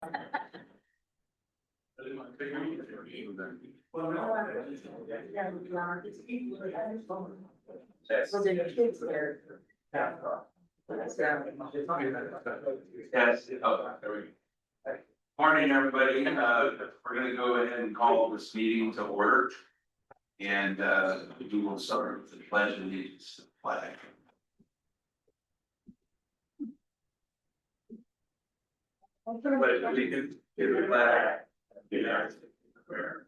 Yes. Oh, there we go. Morning, everybody. We're gonna go ahead and call this meeting to order. And we will start with the pledge of allegiance to the flag. Pledge allegiance to the flag of the United States of America.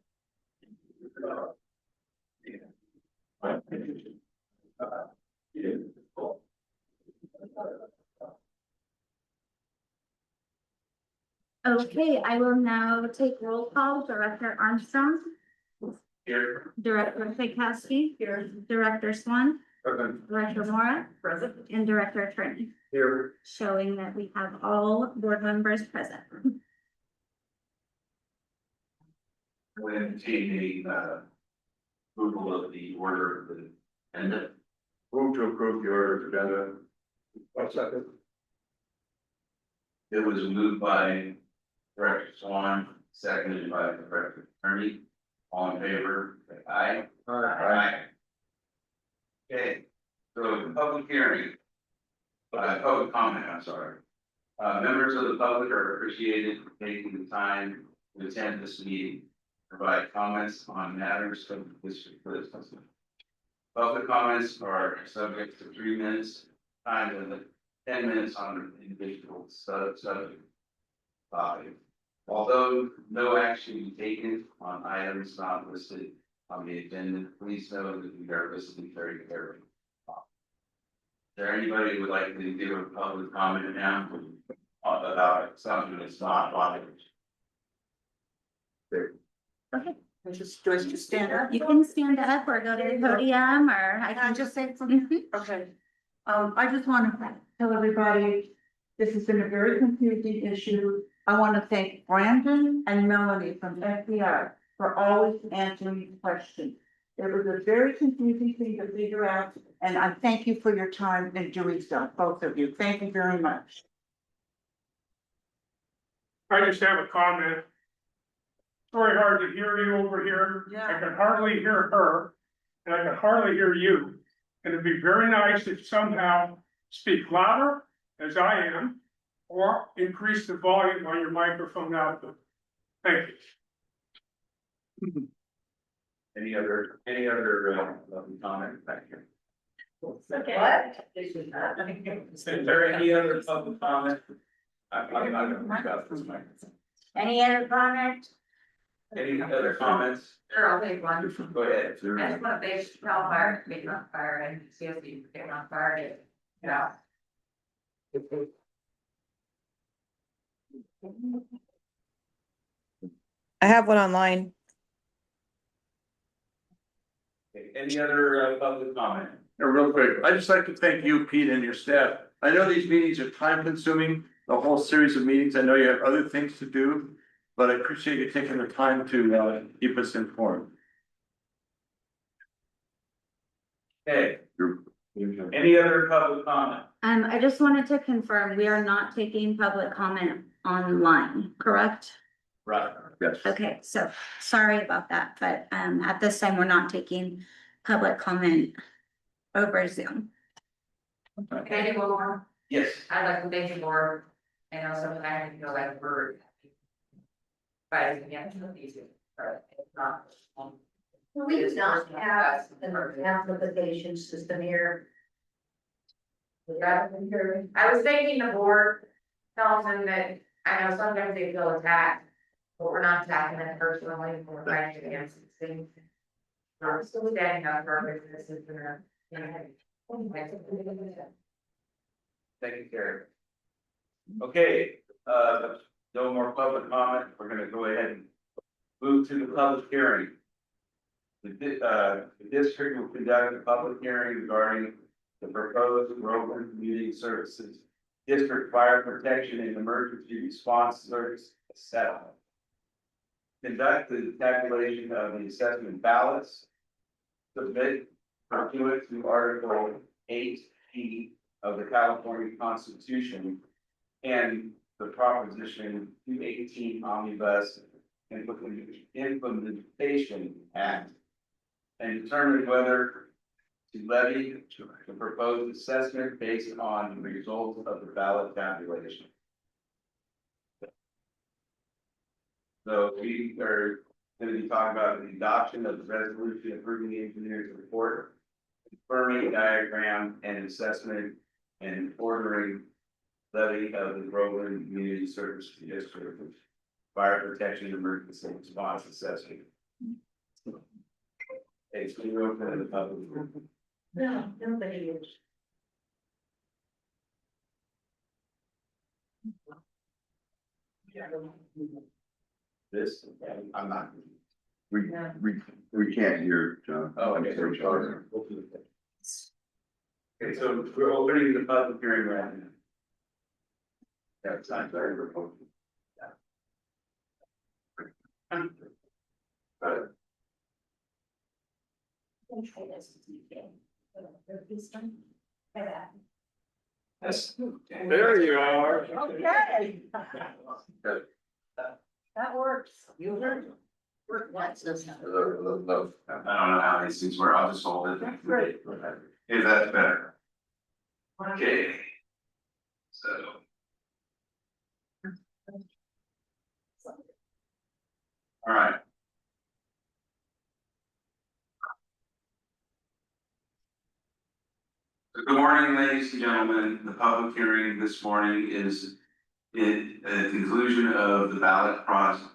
Okay, I will now take roll call. Director Armstrong. Here. Director Fikowski. Here. Director Swan. Present. Director Mora. Present. And Director Attorney. Here. Showing that we have all board members present. We'll entertain a approval of the order of the agenda. Move to approve the order of agenda. One second. It was moved by Director Swan, seconded by Director Attorney. All in favor, say aye. Aye. Okay, so the public hearing. Public comment, I'm sorry. Members of the public are appreciated for taking the time to attend this meeting. Provide comments on matters of the district business. Public comments are subject to 3 minutes time limit, 10 minutes on an individual subject topic. Although no action be taken on items not listed on the agenda, please know that we are listening very carefully. Is there anybody who would like to give a public comment now about something that's not on it? Okay, Do I just stand up? you can stand up or go to the podium, or I Can I can just say something? Okay. I just want to tell everybody, this has been a very confusing issue. I want to thank Brandon and Melanie from FBI for always answering questions. It was a very confusing thing to figure out, and I thank you for your time in doing so, both of you. Thank you very much. I just have a comment. Very hard to hear you over here. Yeah. I can hardly hear her, and I can hardly hear you. And it'd be very nice if somehow speak louder, as I am, or increase the volume on your microphone output. Thank you. Any other comment back here? Okay. Is there any other public comment? I'm not gonna about this microphone. Any other comment? Any other comments? Sure, I'll take one. Go ahead. I just want to base Cal Fire, make it on fire and see if you can get on fire. Yeah. I have one online. Okay, any other public comment? Real quick, I'd just like to thank you, Pete, and your staff. I know these meetings are time consuming, the whole series of meetings. I know you have other things to do, but I appreciate you taking the time to keep us informed. Okay. Any other public comment? I just wanted to confirm, we are not taking public comment online, correct? Right. Yes. Okay, so sorry about that, but at this time, we're not taking public comment over Zoom. Can I do one more? Yes. I'd like to thank you more. I know sometimes I feel like we're. But yeah, it's not easy, but it's not. We do not have an amplification system here. I was thinking the board tells them that, I know sometimes they feel attacked, but we're not attacking them personally, we're fighting against things. We're still standing up for our businesses and. Thank you, Carrie. Okay, no more public comment. We're gonna go ahead and move to the public hearing. The district will conduct a public hearing regarding the proposed Groveland Community Services District Fire Protection and Emergency Response Service settlement. Conduct the tabulation of the assessment ballots. Submit pursuant to Article 8E of the California Constitution and the Proposition 218 Omnibus Implementation Act and determine whether to levy the proposed assessment based on the results of the ballot tabulation. So we are going to be talking about the adoption of the resolution approving the engineer's report, confirming diagram and assessment, and ordering levy of the Groveland Community Service District Fire Protection Emergency Response Assessment. Okay, so we're open to the public. No, nobody is. This, I'm not. We can't hear, John. Oh, okay, so sorry. Okay, so we're opening the public hearing right now. That's not very remote. Yes. There you are. Okay. Good. That works. You heard. What's this? I don't know how these things work, I'll just hold it. That's great. If that's better. Okay. So. All right. Good morning, ladies and gentlemen. The public hearing this morning is in a conclusion of the ballot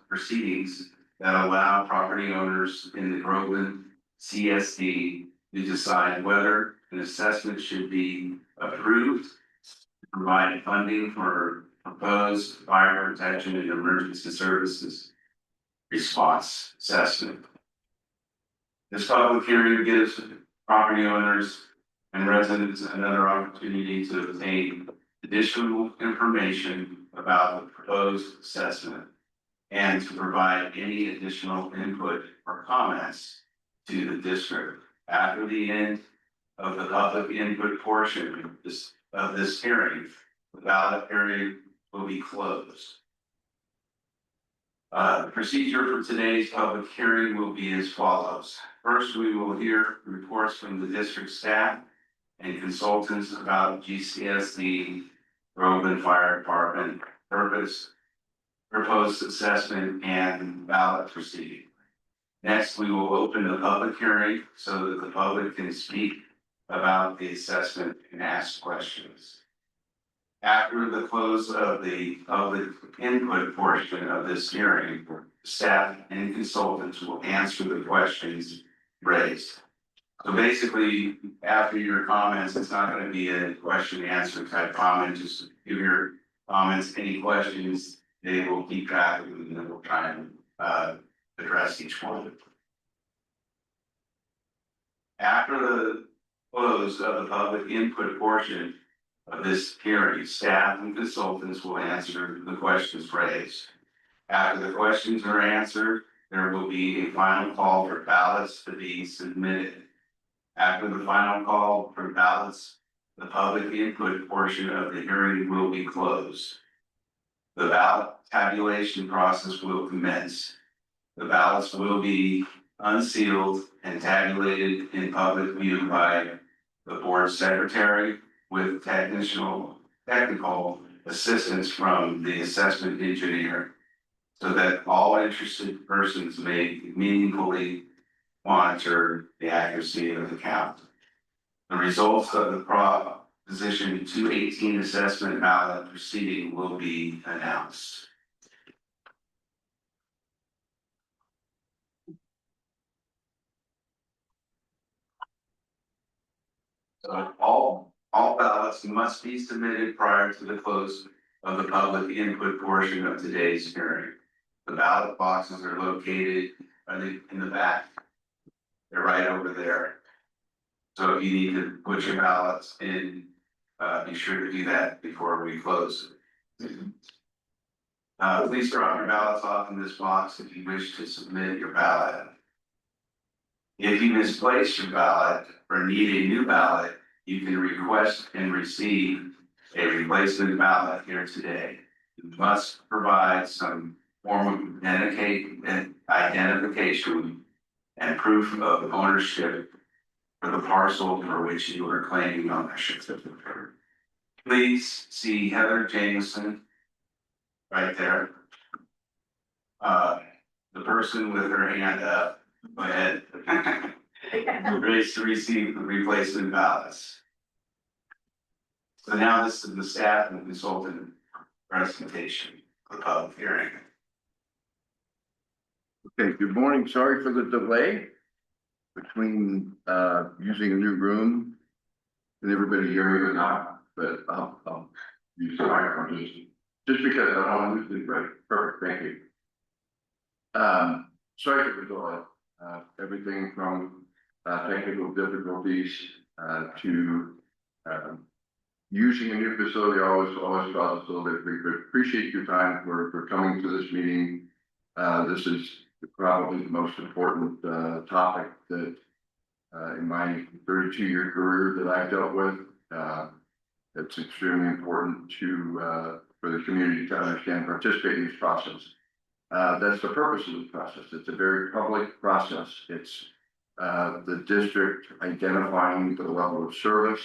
proceedings that allow property owners in the Groveland CSD to decide whether an assessment should be approved to provide funding for proposed fire protection and emergency services response assessment. This public hearing gives property owners and residents another opportunity to obtain additional information about the proposed assessment and to provide any additional input or comments to the district. After the end of the public input portion of this hearing, the ballot period will be closed. The procedure for today's public hearing will be as follows. First, we will hear reports from the district staff and consultants about GCSD, Groveland Fire Department proposed assessment and ballot proceeding. Next, we will open the public hearing so that the public can speak about the assessment and ask questions. After the close of the public input portion of this hearing, staff and consultants will answer the questions raised. So basically, after your comments, it's not going to be a question and answer type comment. Just give your comments, any questions, they will keep track of them and then we'll try and address each one. After the close of the public input portion of this hearing, staff and consultants will answer the questions raised. After the questions are answered, there will be a final call for ballots to be submitted. After the final call for ballots, the public input portion of the hearing will be closed. The ballot tabulation process will commence. The ballots will be unsealed and tabulated in public view by the board secretary with technical assistance from the assessment engineer so that all interested persons may meaningfully monitor the accuracy of the count. The results of the Proposition 218 assessment ballot proceeding will be announced. So all ballots must be submitted prior to the close of the public input portion of today's hearing. The ballot boxes are located in the back. They're right over there. So if you need to put your ballots in, be sure to do that before we close. Please drop your ballots off in this box if you wish to submit your ballot. If you misplace your ballot or need a new ballot, you can request and receive a replacement ballot here today. must provide some form of identification and proof of ownership for the parcel for which you are claiming ownership. Please see Heather Jameson right there. The person with her hand up, go ahead. Raised to receive the replacement ballots. So now this is the staff and consultant presentation of the public hearing. Okay, good morning. Sorry for the delay between using a new room and everybody hearing me or not, but I'll use the microphone just because I don't want to lose it. Right. Perfect. Thank you. Sorry for the delay. Everything from technical difficulties to using a new facility always causes a little bit. We appreciate your time for coming to this meeting. This is probably the most important topic that in my 32-year career that I've dealt with. It's extremely important for the community to understand and participate in this process. That's the purpose of the process. It's a very public process. It's the district identifying the level of service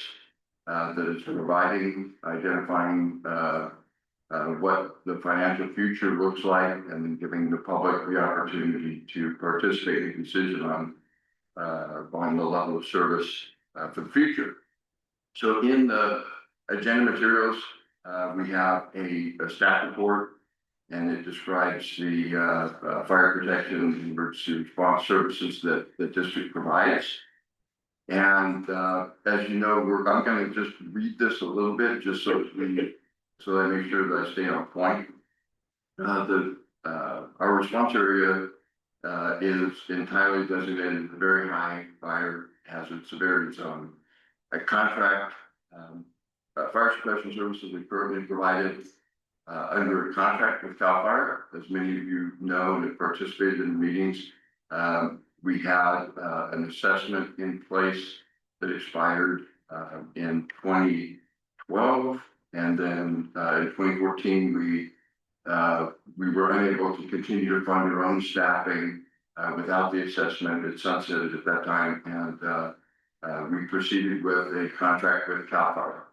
that it's providing, identifying what the financial future looks like, and then giving the public the opportunity to participate in the decision on the level of service for the future. So in the agenda materials, we have a staff report, and it describes the fire protection and emergency response services that the district provides. And as you know, I'm going to just read this a little bit just so that I make sure that I stay on point. Our response area is entirely designated very high fire hazard severity zone. A contract fire suppression services are currently provided under a contract with CAL FIRE. As many of you know and have participated in the meetings, we had an assessment in place that expired in 2012, and then in 2014 we were unable to continue to fund our own staffing without the assessment. It sunsetted at that time, and we proceeded with a contract with CAL FIRE.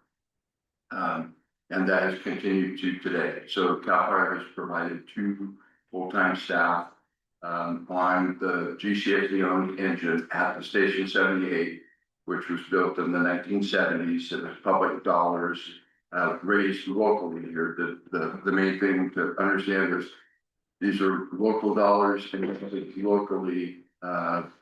And that has continued to today. So CAL FIRE has provided 2 full-time staff on the GCSD-owned engine at the Station 78, which was built in the 1970s. It was public dollars raised locally here. The main thing to understand is these are local dollars and locally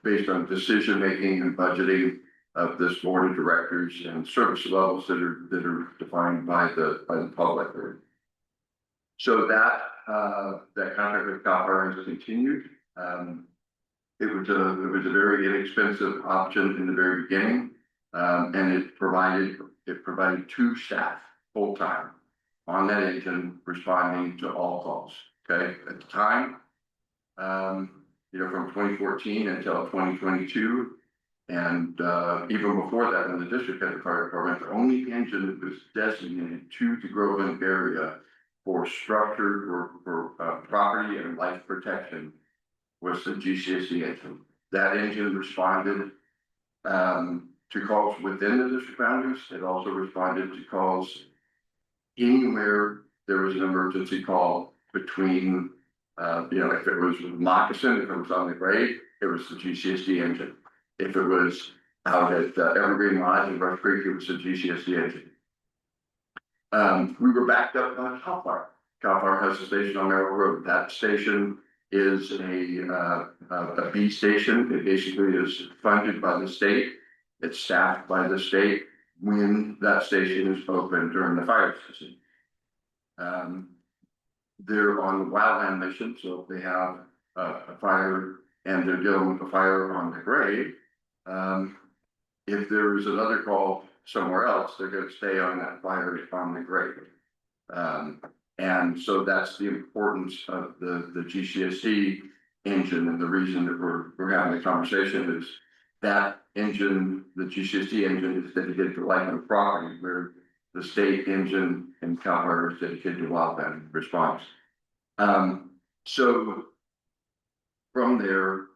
based on decision-making and budgeting of this board of directors and service levels that are defined by the public. So that contract with CAL FIRE has continued. It was a very inexpensive option in the very beginning, and it provided 2 staff full time on that engine responding to all calls. Okay, at the time, from 2014 until 2022. And even before that, when the district had the fire department, the only engine that was designated to the Groveland area for structured or for property and life protection was the GCSD engine. That engine responded to calls within the district boundaries. It also responded to calls anywhere there was an emergency call between, if it was moccasin, if it was on the grade, it was the GCSD engine. If it was out at Evergreen Lodge in Rush Creek, it was a GCSD engine. We were backed up by CAL FIRE. CAL FIRE has a station on Merrill Road. That station is a B station. It basically is funded by the state. It's staffed by the state when that station is open during the fire season. They're on the wildland mission, so if they have a fire and they're dealing with a fire on the grade, if there's another call somewhere else, they're going to stay on that fire on the grade. And so that's the importance of the GCSD engine, and the reason that we're having the conversation is that engine, the GCSD engine, is dedicated to life and property, where the state engine and Cal Fire is dedicated to wildland response. So from there,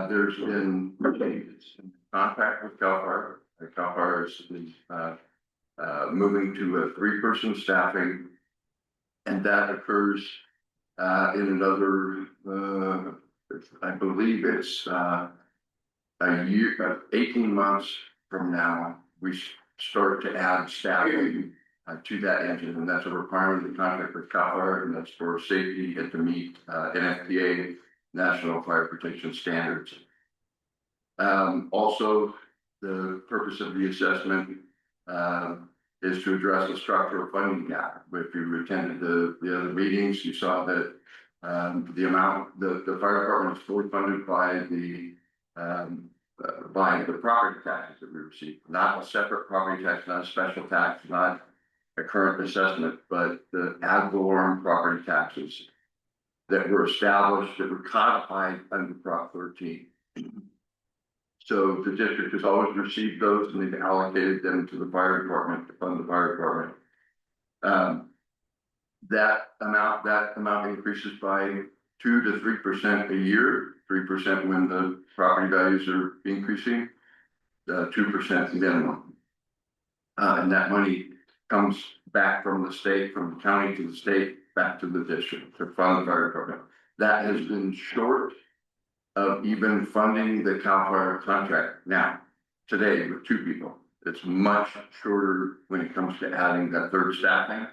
there's been changes in contact with Cal Fire. Cal Fire is moving to a 3-person staffing, and that occurs in another, I believe it's a year, 18 months from now, we start to add staffing to that engine, and that's a requirement of the contract with Cal Fire, and that's for safety and to meet NFPA National Fire Protection Standards. Also, the purpose of the assessment is to address the structural funding gap. If you attended the other meetings, you saw that the amount, the fire department is fully funded by the property taxes that we receive, not a separate property tax, not a special tax, not a current assessment, but the ad valorem property taxes that were established, that were codified under Prop 13. So the district has always received those, and they've allocated them to the fire department to fund the fire department. That amount increases by 2 to 3% a year, 3% when the property values are increasing, 2% minimum. And that money comes back from the state, from the county to the state, back to the district to fund the fire department. That has been short of even funding the Cal Fire contract now, today with 2 people. It's much shorter when it comes to adding that 3rd staffing.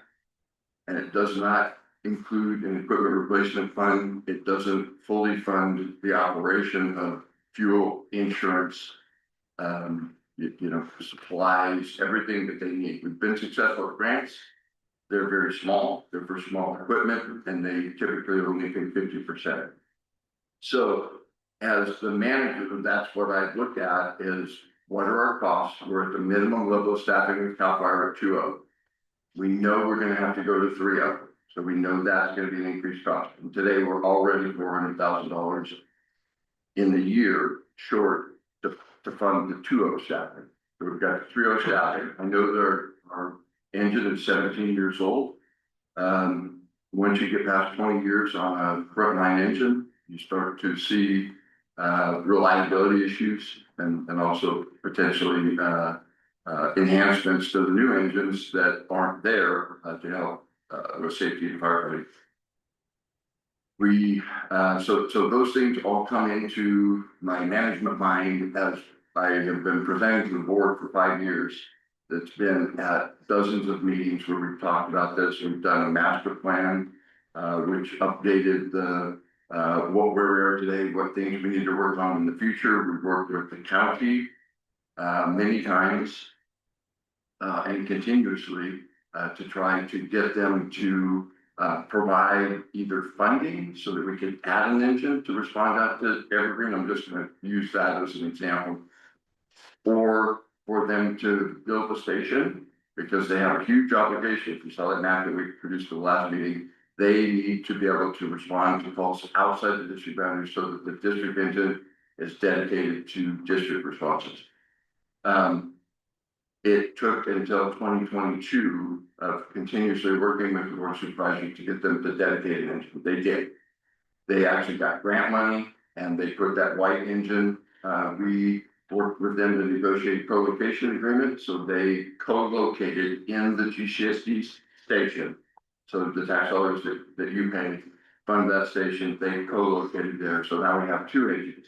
And it does not include an equipment replacement fund. It doesn't fully fund the operation of fuel, insurance, supplies, everything that they need. We've been successful with grants. They're very small. They're for small equipment, and they typically only pay 50%. So as the manager, that's what I look at is what are our costs? We're at the minimum level of staffing with Cal Fire at 2.0. We know we're going to have to go to 3.0. So we know that's going to be an increased cost. And today we're already $400,000 in the year short to fund the 2.0 staffing. So we've got 3.0 staffing. I know our engine is 17 years old. Once you get past 20 years on a frontline engine, you start to see reliability issues and also potentially enhancements to the new engines that aren't there to help with safety and firefighting. So those things all come into my management mind as I have been presenting to the board for 5 years. It's been at dozens of meetings where we've talked about this. We've done a master plan, which updated where we are today, what things we need to work on in the future. We've worked with the county many times and continuously to try to get them to provide either funding so that we can add an engine to respond out to Evergreen. I'm just going to use that as an example. Or for them to build a station because they have a huge obligation. If you saw that map that we produced for the last meeting, they need to be able to respond to calls outside the district boundaries so that the district engine is dedicated to district responses. It took until 2022 of continuously working with the board of supervisors to get them to dedicate an engine. They did. They actually got grant money and they put that white engine. We worked with them to negotiate co-location agreement. So they co-located in the GCSD station. So the tax dollars that you pay fund that station, they co-located there. So now we have 2 engines.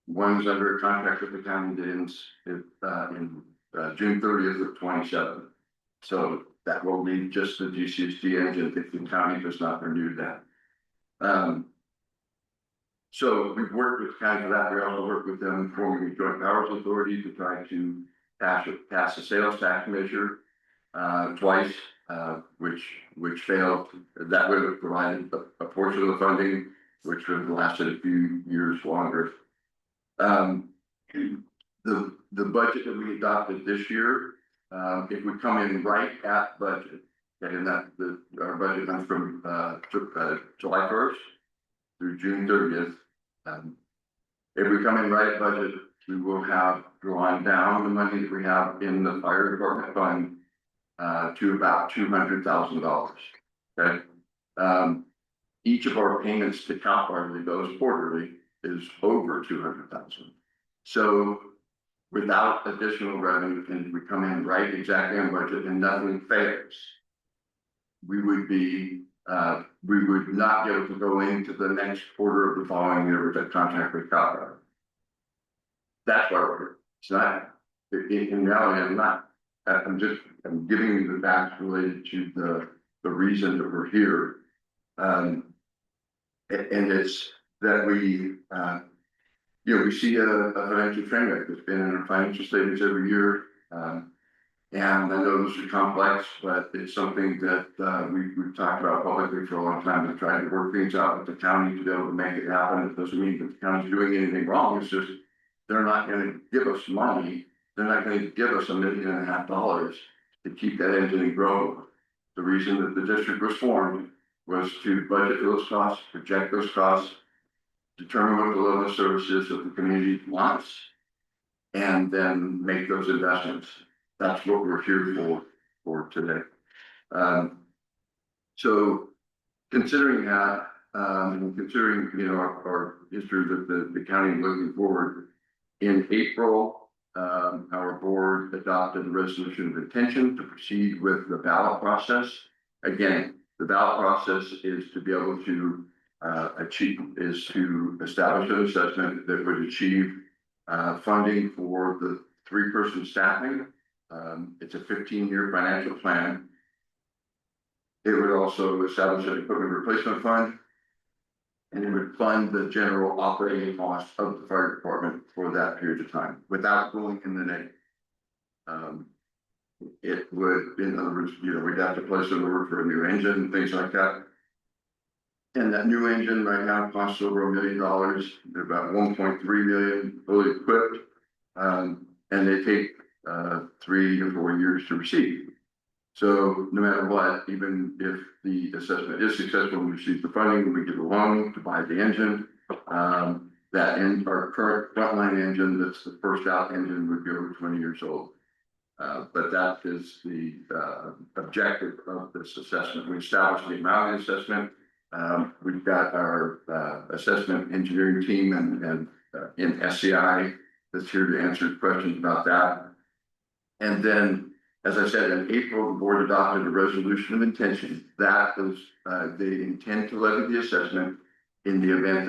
One's under a contract with the county that ends in June 30th of 27. So that will be just the GCSD engine if the county does not renew that. So we've worked with county for that. We also worked with them forming a joint powers authority to try to pass a sales tax measure twice, which failed. That would have provided a portion of the funding, which would have lasted a few years longer. The budget that we adopted this year, it would come in right at budget, and our budget went from July 1st through June 30th. If we come in right at budget, we will have drawn down the money that we have in the fire department fund to about $200,000. Okay. Each of our payments to Cal Farley, those quarterly, is over 200,000. So without additional revenue, and we come in right exactly on budget and nothing fails, we would not be able to go into the next quarter of the following year with a contract with Cal Farley. That's why we're here. It's not, in reality, I'm giving you the facts related to the reason that we're here. And it's that we see a financial train wreck that's been in our financial statements every year. And I know those are complex, but it's something that we've talked about publicly for a long time and tried to work things out with the county to be able to make it happen. It doesn't mean that the county's doing anything wrong. It's just they're not going to give us money. They're not going to give us $1.5 million to keep that engine in Groveland. The reason that the district was formed was to budget those costs, project those costs, determine what the level of services that the community wants, and then make those investments. That's what we're here for today. So considering that, and considering our history with the county looking forward, in April, our board adopted a resolution of intention to proceed with the ballot process. Again, the ballot process is to be able to establish an assessment that would achieve funding for the 3-person staffing. It's a 15-year financial plan. It would also establish an equipment replacement fund, and it would fund the general operating costs of the fire department for that period of time without going in the negative. It would, in other words, we'd have to place an order for a new engine and things like that. And that new engine right now costs over $1 million. They're about 1.3 million fully equipped. And they take 3 to 4 years to receive. So no matter what, even if the assessment is successful and we receive the funding, we get a loan to buy the engine. Our current frontline engine, that's the first out engine, would be over 20 years old. But that is the objective of this assessment. We established the amount of assessment. We've got our assessment engineering team and in SCI that's here to answer questions about that. And then, as I said, in April, the board adopted a resolution of intention. That was they intend to levy the assessment in the event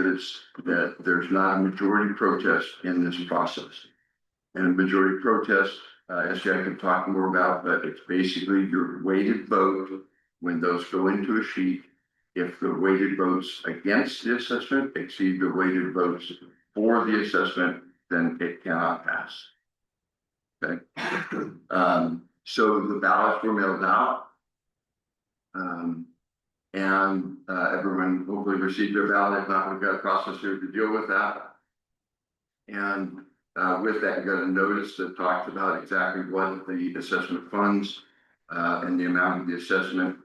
that there's not a majority protest in this process. And a majority protest, SCI can talk more about, but it's basically your weighted vote when those go into a sheet. If the weighted votes against the assessment exceed the weighted votes for the assessment, then it cannot pass. Okay. So the ballots were mailed out. And everyone hopefully received their ballot. If not, we've got a process here to deal with that. And with that, you got a notice that talks about exactly what the assessment funds and the amount of the assessment.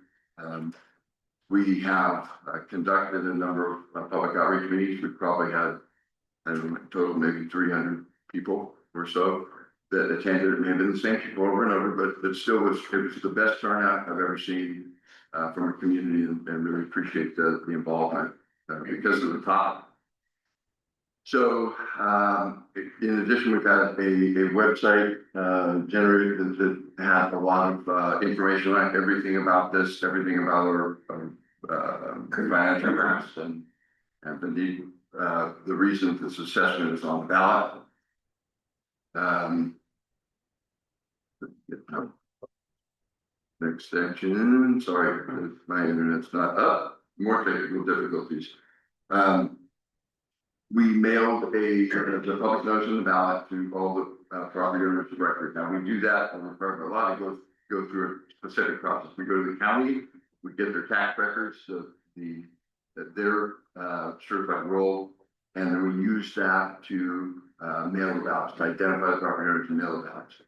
We have conducted a number of public outreach meetings. We've probably had, I don't know, total maybe 300 people or so that attended. It may have been the same people over and over, but it was the best turnout I've ever seen from a community, and really appreciate the involvement because of the topic. So in addition, we've got a website generated that has a lot of information on everything about this, everything about our financial costs and indeed the reason this assessment is on the ballot. Next section, sorry, my internet's not up, more technical difficulties. We mailed the public notice on the ballot to all the property owners of record. Now we do that on a lot of go through a specific process. We go to the county, we get their tax records, their certified roll, and then we use that to mail the ballots, to identify the property owners and mail the ballots.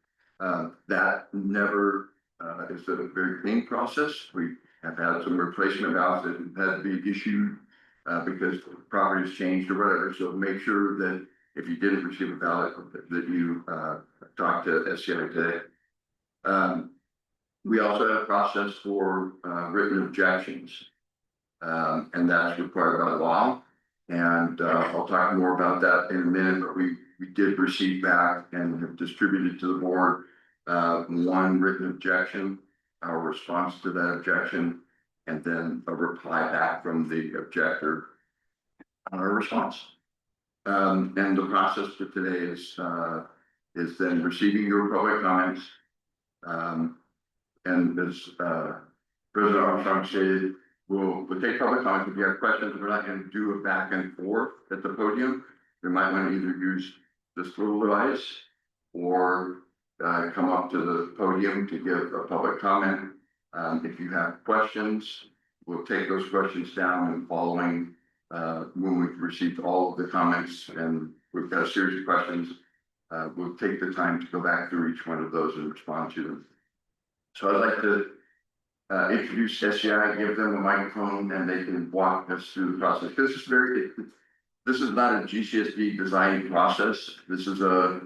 That never is a very clean process. We have had some replacement ballots that had to be issued because the property has changed or whatever. So make sure that if you didn't receive a ballot, that you talk to SCI today. We also have a process for written objections. And that's required by law. And I'll talk more about that in a minute, but we did receive back and have distributed to the board one written objection, our response to that objection, and then a reply back from the objector on our response. And the process for today is then receiving your public comments. And as President Armstrong stated, we'll take public comments. If you have questions, we're not going to do a back and forth at the podium. You might want to either use this little device or come up to the podium to give a public comment. If you have questions, we'll take those questions down and following when we've received all of the comments and we've got a series of questions, we'll take the time to go back through each one of those and respond to them. So I'd like to introduce SCI, give them a microphone, and they can walk us through the process. This is not a GCSD design process. This is a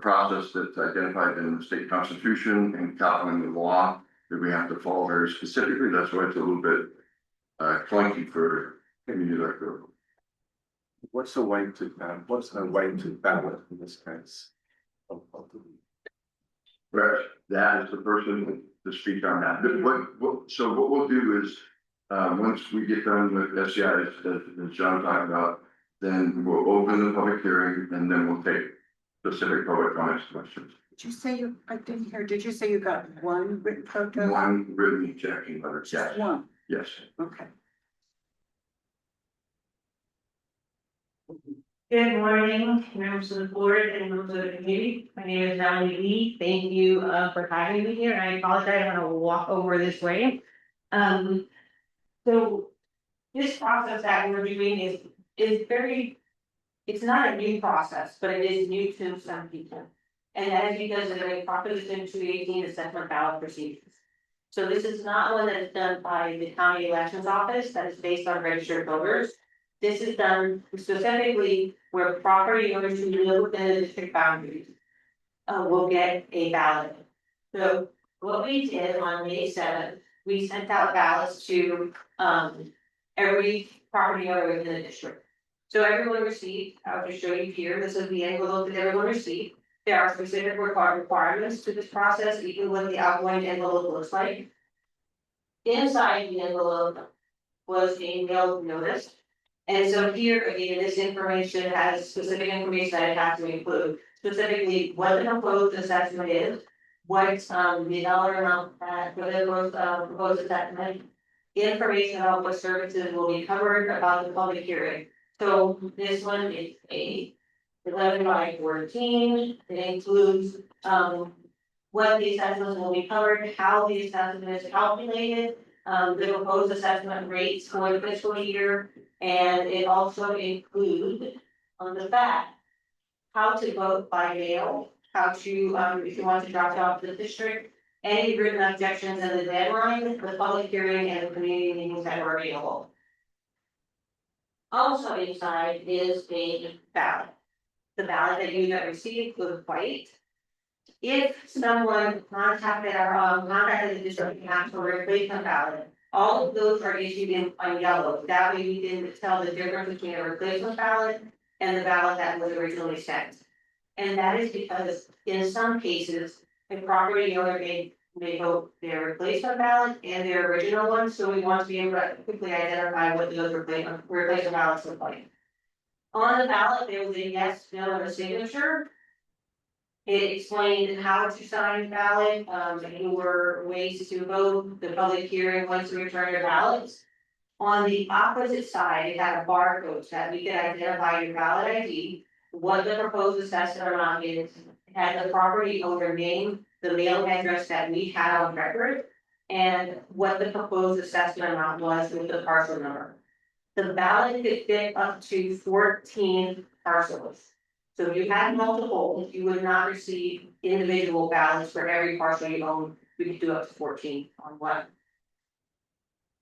process that's identified in the state constitution and California law that we have to follow very specifically. That's why it's a little bit clunky for community like Groveland. What's a way to ballot in this case? Right, that is the person to speak on that. So what we'll do is, once we get done with SCI, as John talked about, then we'll open the public hearing and then we'll take specific public comments questions. Did you say I didn't hear, did you say you got one written protest? One written objection letter, yes, Just one, yes. okay. Good morning, members of the board and members of the committee. My name is Melanie Lee. Thank you for having me here. I apologize, I'm gonna walk over this way. So this process that we're doing is very, it's not a new process, but it is new to some people. And that is because of the Proposition 218 assessment ballot procedures. So this is not one that is done by the county elections office that is based on registered voters. This is done specifically where property owners who live within the district boundaries will get a ballot. So what we did on May 7th, we sent out ballots to every property owner within the district. So everyone received, I'll just show you here, this is the envelope that everyone received. There are specific requirements to this process, even what the outgoing envelope looks like. Inside the envelope was a mailed notice. And so here again, this information has specific information that it has to include, specifically what the proposed assessment is, what the dollar amount that for the proposed assessment, information about what services will be covered about the public hearing. So this one is a 11/14. It includes what the assessments will be covered, how the assessment is calculated, the proposed assessment rates for the fiscal year. And it also includes on the back, how to vote by mail, how to, if you want to drop off the district, any written objections and the deadline, the public hearing and the community meetings that were available. Also inside is a ballot. The ballot that you have received was white. If someone contacted the district and for a replacement ballot, all of those are issued in yellow. That way we can tell the difference between a replacement ballot and the ballot that was originally sent. And that is because in some cases, a property owner may vote their replacement ballot and their original one. So we want to be able to quickly identify what those replacement ballots look like. On the ballot, there was a yes, no, and a signature. It explained how to sign the ballot, there were ways to vote, the public hearing, once we return your ballots. On the opposite side, it had a barcode so that we could identify your ballot ID, what the proposed assessment amount is, it had the property owner name, the mailing address that we had on record, and what the proposed assessment amount was with the parcel number. The ballot could fit up to 14 parcels. So if you had multiple, you would not receive individual ballots for every parcel you own. We could do up to 14 on one.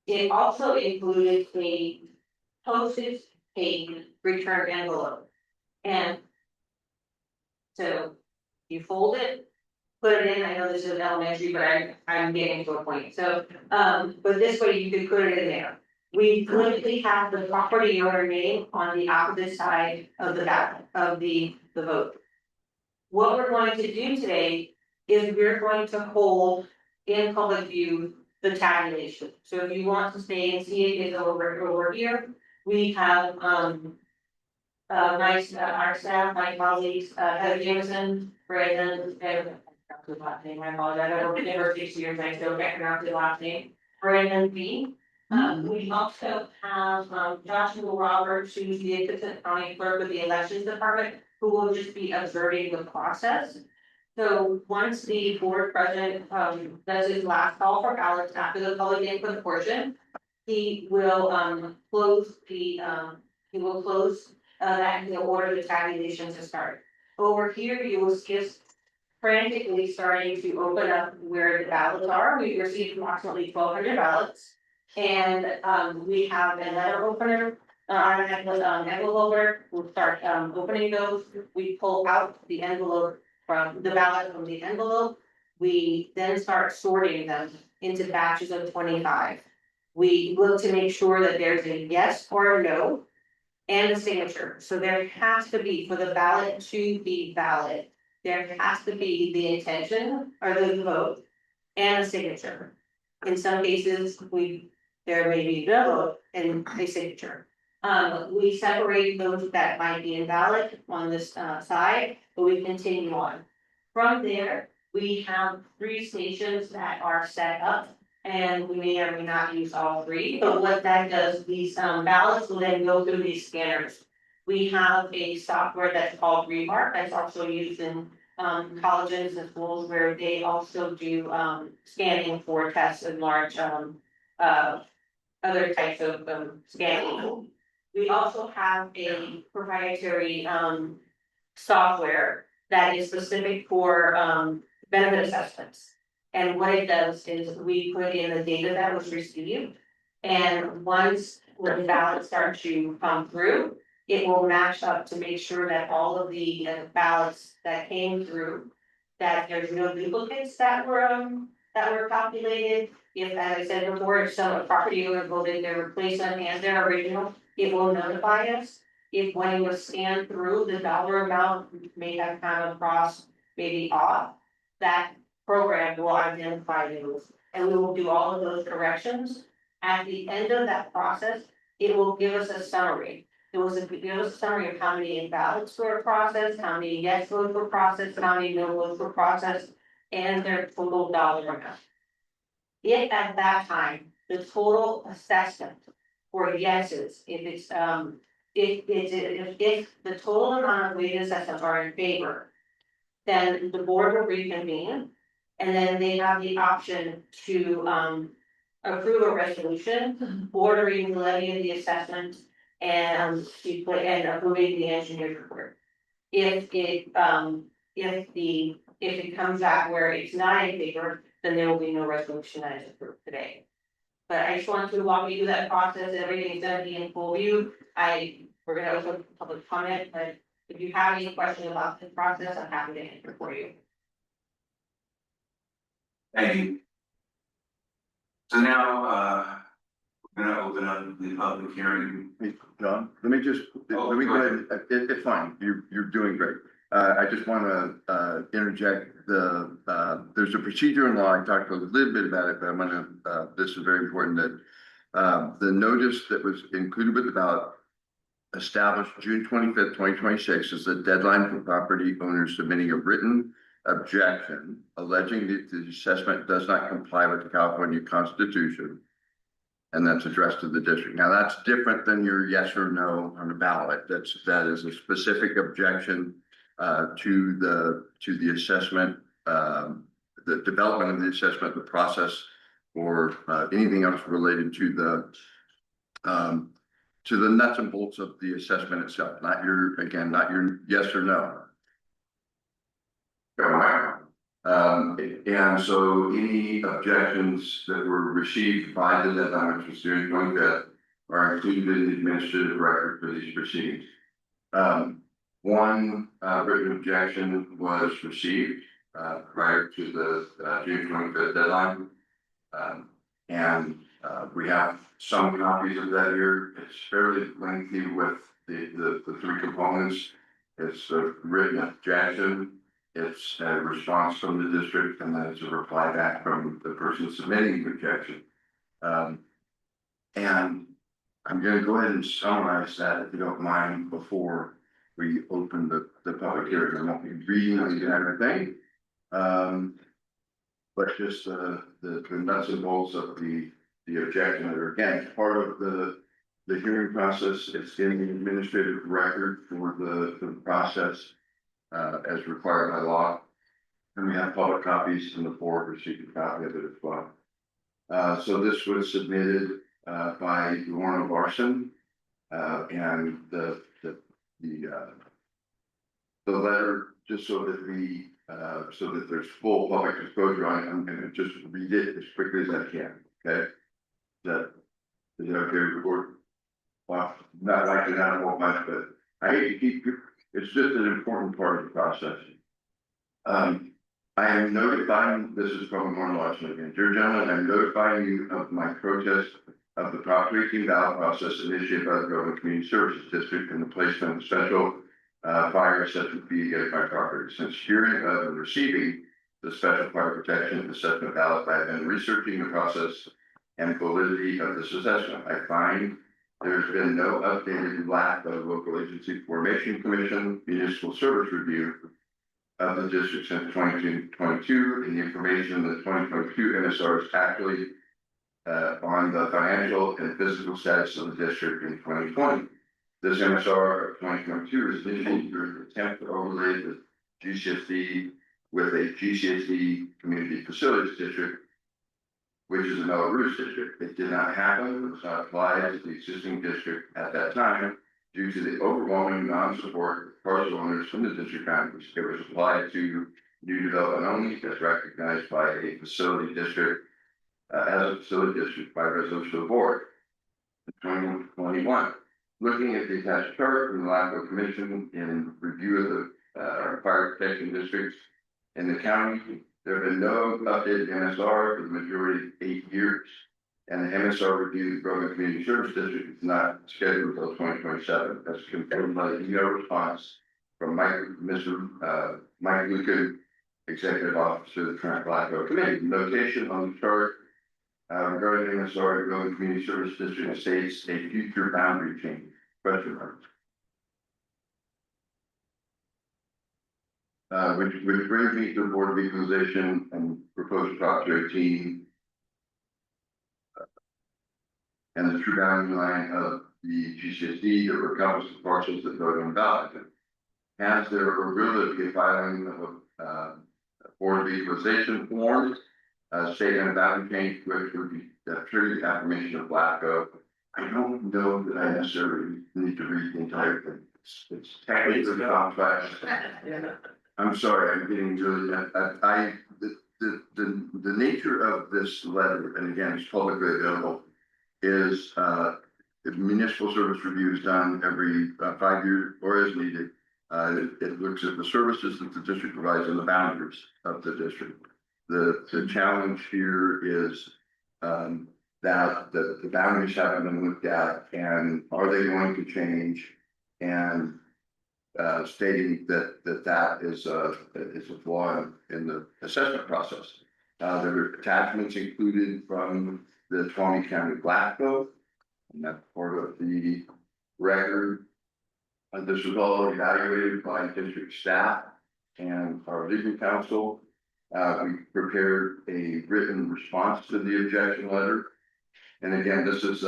It also included a postage paid return envelope. And so you fold it, put it in, I know this is elementary, but I'm getting to a point, so, but this way you could put it in there. We literally have the property owner name on the opposite side of the ballot, of the vote. What we're going to do today is we're going to hold in public view the tabulation. So if you want to stay and see it, it's over here. We have, our staff, my colleagues, Heather Jameson, Brandon, and last name, I apologize, I worked there for 6 years, I still can't pronounce the last name, Brandon B. We also have, Joshua Roberts, who's the assistant county clerk with the elections department, who will just be observing the process. So once the board president, does his last call for ballots after the public input portion, he will, close that in order the tabulation to start. Over here, you will just frantically starting to open up where the ballots are. We received approximately 1,200 ballots. And we have a letter opener, envelope opener, we'll start opening those. We pull out the envelope from the ballot from the envelope. We then start sorting them into batches of 25. We look to make sure that there's a yes or a no and a signature. So there has to be, for the ballot to be valid, there has to be the intention or the vote and a signature. In some cases, there may be no vote and a signature. We separate those that might be invalid on this side, but we continue on. From there, we have 3 stations that are set up. And we may or may not use all 3, but what that does, these ballots will then go through these scanners. We have a software that's called Remark, that's also used in colleges and schools where they also do scanning for tests and large other types of scanning. We also have a proprietary software that is specific for benefit assessments. And what it does is we put in the data that was received. And once the ballots start to come through, it will match up to make sure that all of the ballots that came through, that there's no duplicates that were calculated. If, as I said before, if some property owner voted their replacement and their original, it will notify us. If when it was scanned through, the dollar amount may have come across maybe off, that program will identify those, and we will do all of those corrections. At the end of that process, it will give us a summary. It will give us a summary of how many ballots were processed, how many yes votes were processed, how many no votes were processed, and their total dollar amount. If at that time, the total assessment for yeses, if the total amount of weighted assessments are in favor, then the board will reconvene. And then they have the option to approve a resolution ordering the levy of the assessment and approving the engineer's report. If it comes back where it's not in favor, then there will be no resolution that is approved today. But I just wanted to walk you through that process. Everything's gonna be in full view. We're gonna open public comment, but if you have any questions about the process, I'm happy to answer for you. Thank you. So now, we're gonna open up the public hearing. Hey, John, let me Oh, go go ahead, it's fine, you're doing great. I just wanna interject there's a procedure in law, I talked a little bit about it, but I'm gonna, this is very important that the notice that was included with the ballot established June 25th, 2026 as the deadline for property owners submitting a written objection alleging that the assessment does not comply with the California Constitution. And that's addressed to the district. Now that's different than your yes or no on the ballot. That is a specific objection to the assessment, the development of the assessment, the process, or anything else related to the nuts and bolts of the assessment itself, not your yes or no. And so any objections that were received by the deadline, which was June 25th, are included in the administrative record for these proceedings. One written objection was received. prior to the June 25th deadline. And we have some copies of that here. It's fairly lengthy with the three components. It's a written objection, it's a response from the district, and then it's a reply back from the person submitting the objection. And I'm gonna go ahead and summarize that, if you don't mind, before we open the public hearing. I won't be reading the entire thing. But just the nuts and bolts of the objection letter. Again, part of the hearing process. It's in the administrative record for the process as required by law. And we have public copies, and the board received a copy of it as well. So this was submitted by Lorna Larson, and the letter, just so that there's full public disclosure on it, I'm gonna just read it as quickly as I can, okay? Is that okay with the board? Well, not like an animal much, but I hate to keep, it's just an important part of the process. I am notifying, this is from Lorna Larson again, dear gentlemen, I'm notifying you of my protest of the Prop 13 ballot process initiated by the Groveland Community Services District and the placement of special fire assessment fee against my property. Since hearing of and receiving the special fire protection assessment ballot, I have been researching the process and validity of this assessment. I find there's been no updated lack of local agency formation commission municipal service review of the district since 2022, and the information in the 2022 MSR is actually on the financial and physical status of the district in 2020. This MSR of 2022 is initiated during the attempt to overlay the GCSD with a GCSD community facilities district, which is a Melrose district. It did not happen. It was not applied to the existing district at that time due to the overwhelming non-support of parcel owners from the district boundaries. It was applied to new development only as recognized by a facility district as a facility district by resolution of the board in 2021. Looking at the attached chart from the LAFCO Commission in review of the fire protection districts in the county, there have been no updated MSR for the majority of 8 years. And the MSR review of the Groveland Community Service District is not scheduled until 2027. That's confirmed by the email response from Mr. Mike Lucan, Executive Officer of the current LAFCO Committee. Notation on the chart regarding MSR at Groveland Community Service District states a future boundary change. Question mark. Which brings me to the Board of Equalization and proposed Prop 13 and the true boundary line of the GCSD that encompasses the parcels that vote on ballot. Has there or will there be a filing of a Board of Equalization form, statement of boundary change, which would be trigger the affirmation of LAFCO? I don't know that I necessarily need to read the entire thing. It's technically complex. I'm sorry, I'm getting really, the nature of this letter, and again, it's publicly available, is municipal service reviews done every 5 years or as needed. It looks at the services that the district provides and the boundaries of the district. The challenge here is that the boundaries haven't been looked at, and are they going to change? And stating that is a flaw in the assessment process. There were attachments included from the Tuolumne County LAFCO, and that's part of the record. This was all evaluated by district staff and our legal counsel. We prepared a written response to the objection letter, and again, this is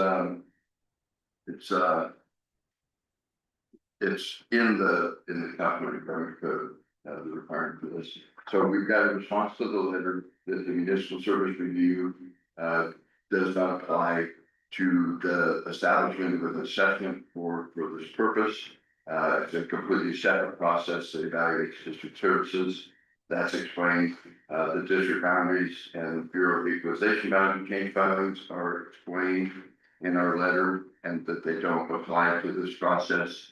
it's in the California Government Code, the requirement for this. So we've got a response to the letter that the municipal service review does not apply to the establishment of an assessment for this purpose. It's a completely separate process that evaluates district services. That's explained. The district boundaries and Bureau of Equalization boundary change filings are explained in our letter, and that they don't apply to this process.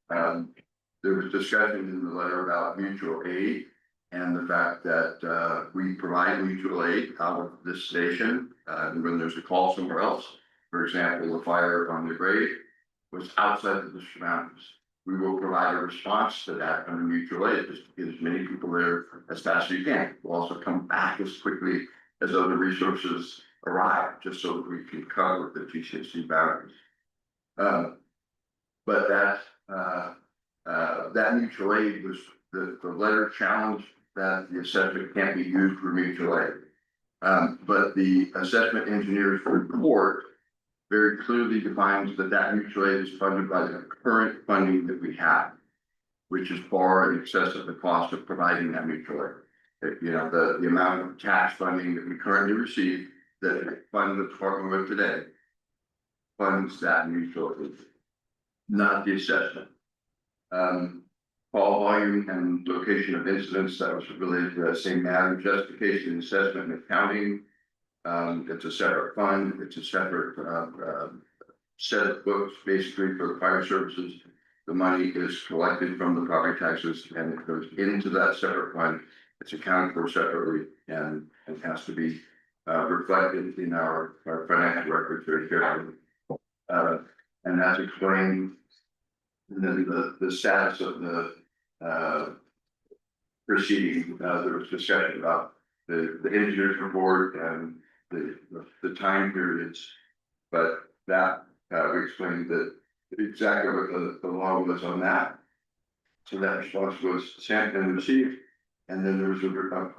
There was discussion in the letter about mutual aid, and the fact that we provide mutual aid out of this station, when there's a call somewhere else. For example, the fire on the grade was outside of the surroundings. We will provide a response to that under mutual aid, just to get as many people there as fast as you can. We'll also come back as quickly as other resources arrive, just so that we can cover the GCC boundaries. But that mutual aid was, the letter challenged that the assessment can't be used for mutual aid. But the assessment engineer's report very clearly defines that mutual aid is funded by the current funding that we have, which is far in excess of the cost of providing that mutual aid. You know, the amount of tax funding that we currently receive that fund the Department of today funds that mutual aid, not the assessment. Call volume and location of incidents, that was related to the same matter. Justification, assessment, and accounting. It's a separate fund. It's a separate set of books, basically, for the fire services. The money is collected from the property taxes and it goes into that separate fund. It's accounted for separately and it has to be reflected in our financial records very carefully. And as explained, then the status of the proceeding, there was discussion about the engineer's report and the time periods, but that we explained that exactly what the law was on that. So that response was sent and received, and then there was a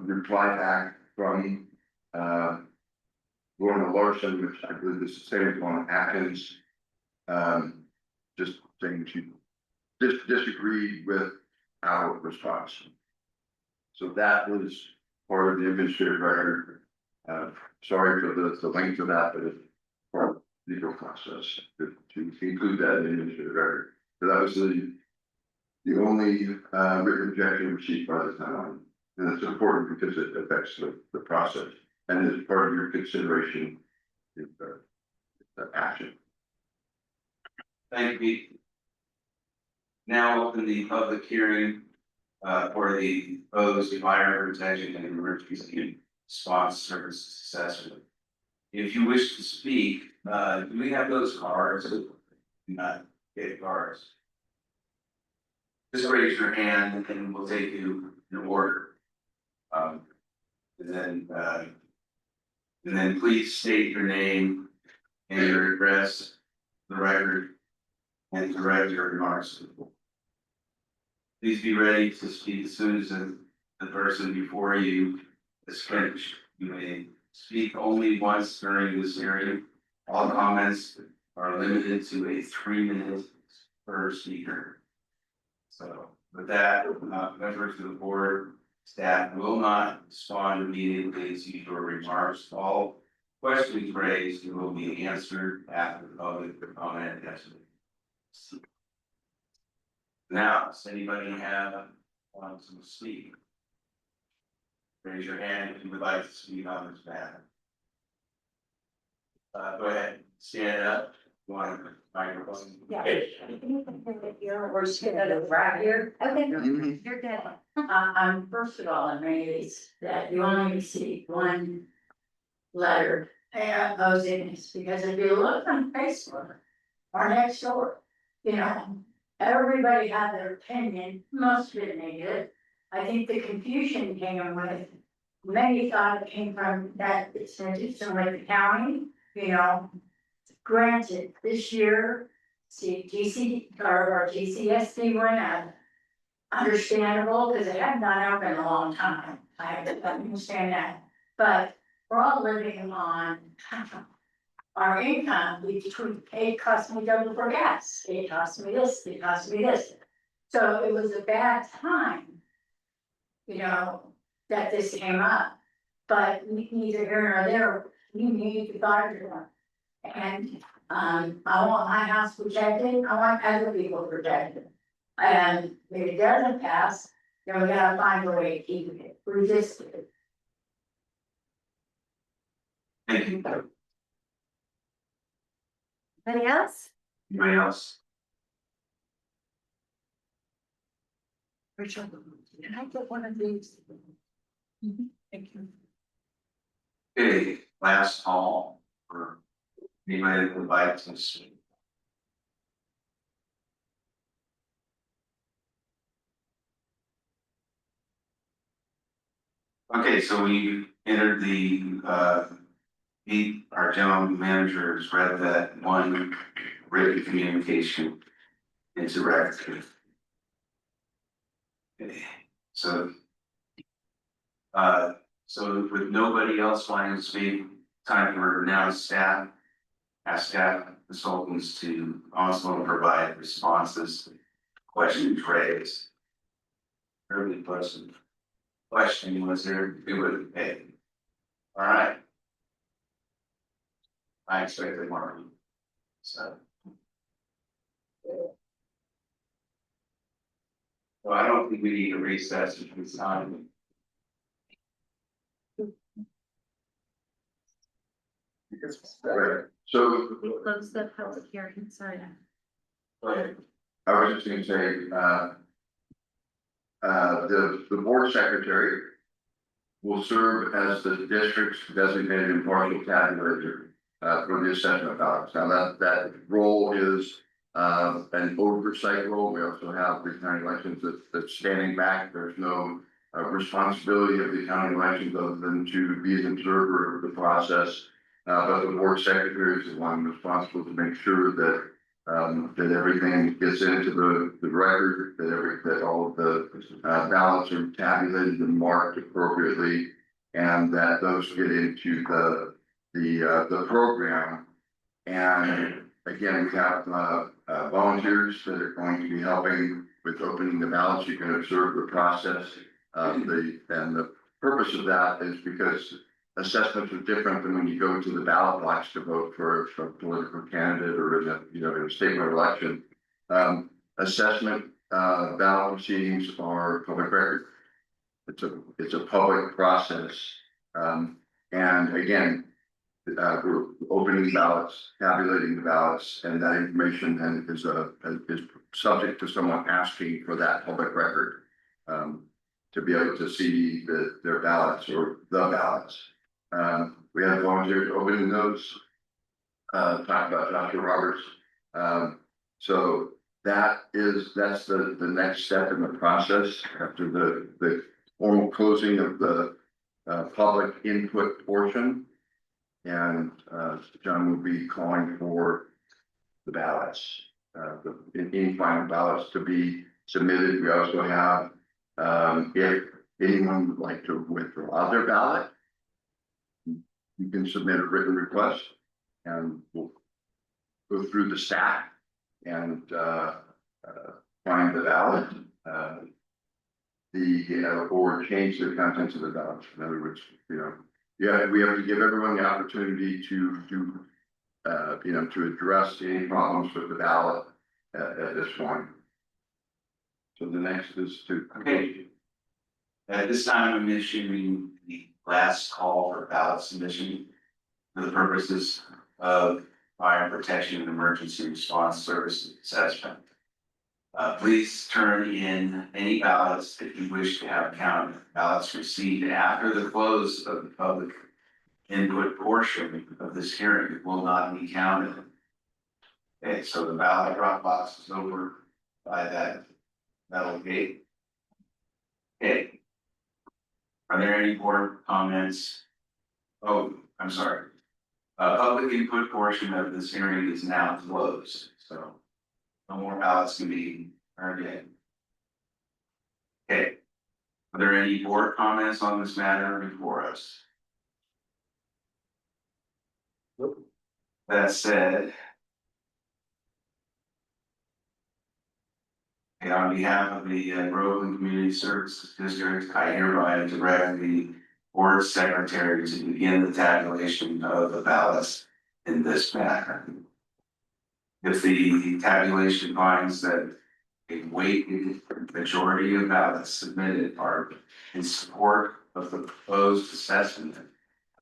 reply back from Lorna Larson, which I believe is the same one, Atkins, just saying she disagreed with our response. So that was part of the administrative record. Sorry for the length of that, but it's part of the legal process to include that in the administrative record. So that was the only written objection received by the town. And it's important because it affects the process and is part of your consideration in the action. Thank you. Now open the public hearing for the proposed fire protection and emergency response services assessment. If you wish to speak, do we have those cards? Do not get cards. Just raise your hand and we'll take you in order. And then please state your name and your address, the record, and direct your remarks. Please be ready to speak as soon as the person before you is finished. You may speak only once during this hearing. All comments are limited to a 3 minutes per speaker. So with that, members of the board, staff will not respond immediately to your remarks. All questions raised will be answered after the public comment has been. Now, does anybody want to speak? Raise your hand if you would like to speak on this matter. Go ahead, stand up. You want a microphone? Yeah. Or stand up right here. Okay, you're good. First of all, I'm amazed that you only received one letter and those ignorance, because if you look on Facebook or next door, you know, everybody had their opinion, most of it negative. I think the confusion came with, many thought it came from that it's from the county, you know. Granted, this year, our GCSD went up. Understandable, because it hadn't gone up in a long time. I understand that, but we're all living on our income. It cost me double for gas. It cost me this. It cost me this. So it was a bad time, you know, that this came up. But neither here nor there. You need to guard yourself. And I want my house protected. I want other people protected. And if it doesn't pass, then we gotta find a way to keep it, resist it. Thank you. Anybody else? Anybody else? Rachel, can I get one of these? Thank you. Okay, last call for anybody that would like to speak. Okay, so we entered our general manager has read that one written communication into record. Okay, so so with nobody else wanting to speak, time for now staff, ask staff consultants to also provide responses to questions raised. Early question was there, it would pay. All right. I expected more. So. Well, I don't think we need to recess at this time. So We close the public hearing, sorry. But I was just gonna say, the board secretary will serve as the district's designated impartial tabulator for the assessment ballots. Now that role is an oversight role. We also have the county elections that's standing back. There's no responsibility of the county elections other than to be an observer of the process. But the board secretary is the one responsible to make sure that that everything gets into the record, that all of the ballots are tabulated and marked appropriately, and that those get into the program. And again, we have volunteers that are going to be helping with opening the ballots. You can observe the process. And the purpose of that is because assessments are different than when you go to the ballot box to vote for a political candidate or in a statewide election. Assessment ballot proceedings are public record. It's a public process. And again, we're opening ballots, tabulating the ballots, and that information then is subject to someone asking for that public record to be able to see their ballots or the ballots. We have volunteers opening those. Talk about Dr. Roberts. So that's the next step in the process after the formal closing of the public input portion. And John will be calling for the ballots, any final ballots to be submitted. We also have, if anyone would like to withdraw their ballot, you can submit a written request and we'll go through the stack and find the ballot, or change the contents of the ballot. In other words, we have to give everyone the opportunity to address any problems with the ballot at this point. So the next is to. okay. At this time, I'm issuing the last call for ballot submission for the purposes of fire protection and emergency response service assessment. Please turn in any ballots that you wish to have counted. Ballots received after the close of the public input portion of this hearing will not be counted. Okay, so the ballot drop box is over by that metal gate. Okay. Are there any board comments? Oh, I'm sorry. Public input portion of this hearing is now closed, so no more ballots can be turned in. Okay. Are there any board comments on this matter before us? That said, and on behalf of the Groveland Community Services District, I hereby direct the board secretary to begin the tabulation of the ballots in this manner. If the tabulation finds that a weighted majority of ballots submitted are in support of the proposed assessment,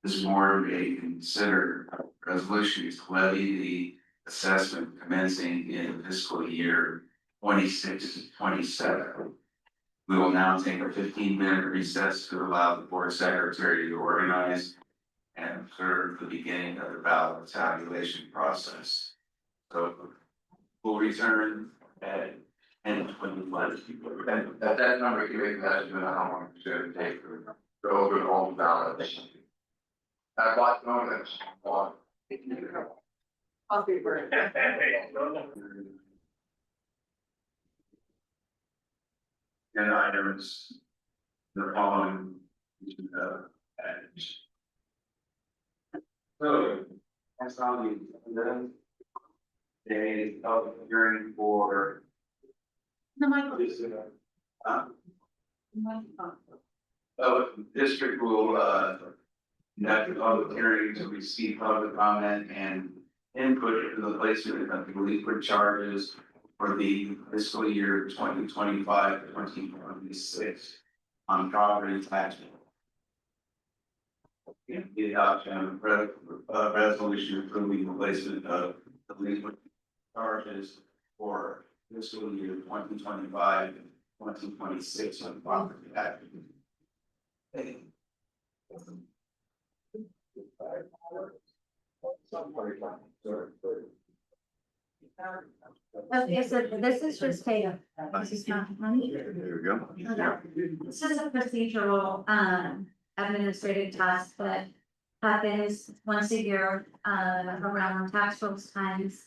this board may consider resolution to levy the assessment commencing in fiscal year 26-27. We will now take a 15-minute recess to allow the board secretary to organize and observe the beginning of the ballot tabulation process. So we'll return at 10:25. At that time, we can make an estimate on how long it's gonna take to go over all the ballots. I'd like to know this. I'll be right. And items, the following, package. So, that's on the day of hearing for. No, Michael. This, oh, district will, conduct a public hearing to receive public comment and input for the placement of delinquent charges for the fiscal year 2025-2026 on property tax. The adoption of resolution approving the placement of delinquent charges for fiscal year 2025-2026 on property tax. Okay, so this is just a, this is not money. There we go. This is a procedural, administrative task that happens once a year, around tax rolls times.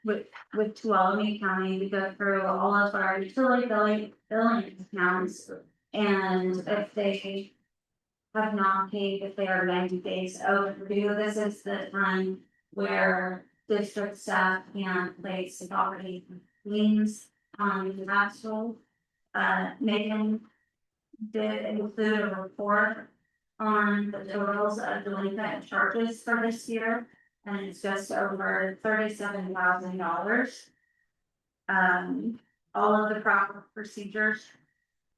With Tuolumne County, we go through all of our utility billing accounts. And if they have not paid, if they are 90 days overdue, this is the time where district staff can place property liens on the tax roll. Megan did include a report on the totals of delinquent charges for this year, and it's just over $37,000. All of the proper procedures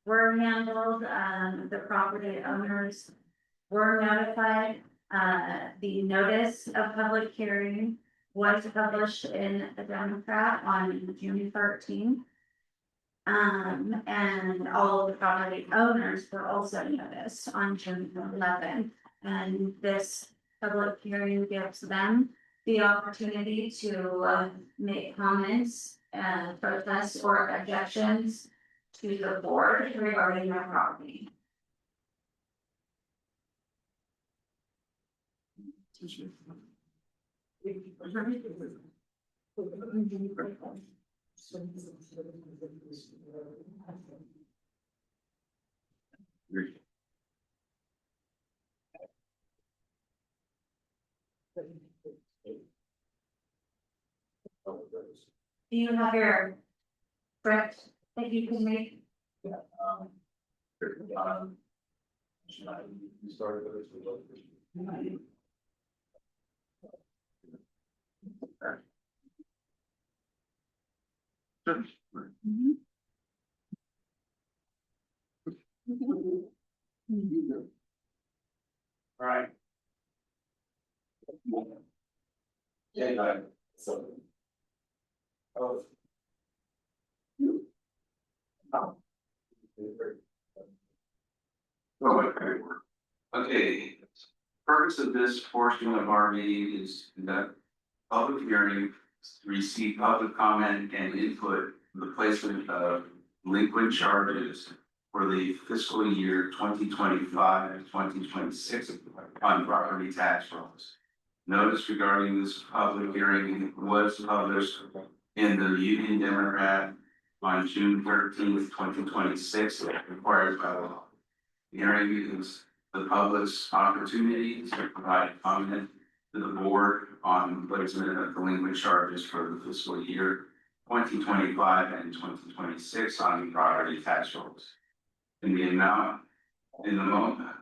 were handled, the property owners were notified. The notice of public hearing was published in the Democrat on June 13th. And all of the property owners were also noticed on June 11th. And this public hearing gives them the opportunity to make comments and protests or objections to the board regarding their property. Do you have your correct that you can make? Right. Yeah, so. Oh. Okay, purpose of this portion of our meeting is to conduct public hearing, receive public comment and input for the placement of delinquent charges for the fiscal year 2025-2026 on property tax rolls. Notice regarding this public hearing was published in the Union Democrat on June 13th, 2026, required by law. The hearing is the public's opportunity to provide comment to the board on placement of delinquent charges for the fiscal year 2025 and 2026 on property tax rolls. In a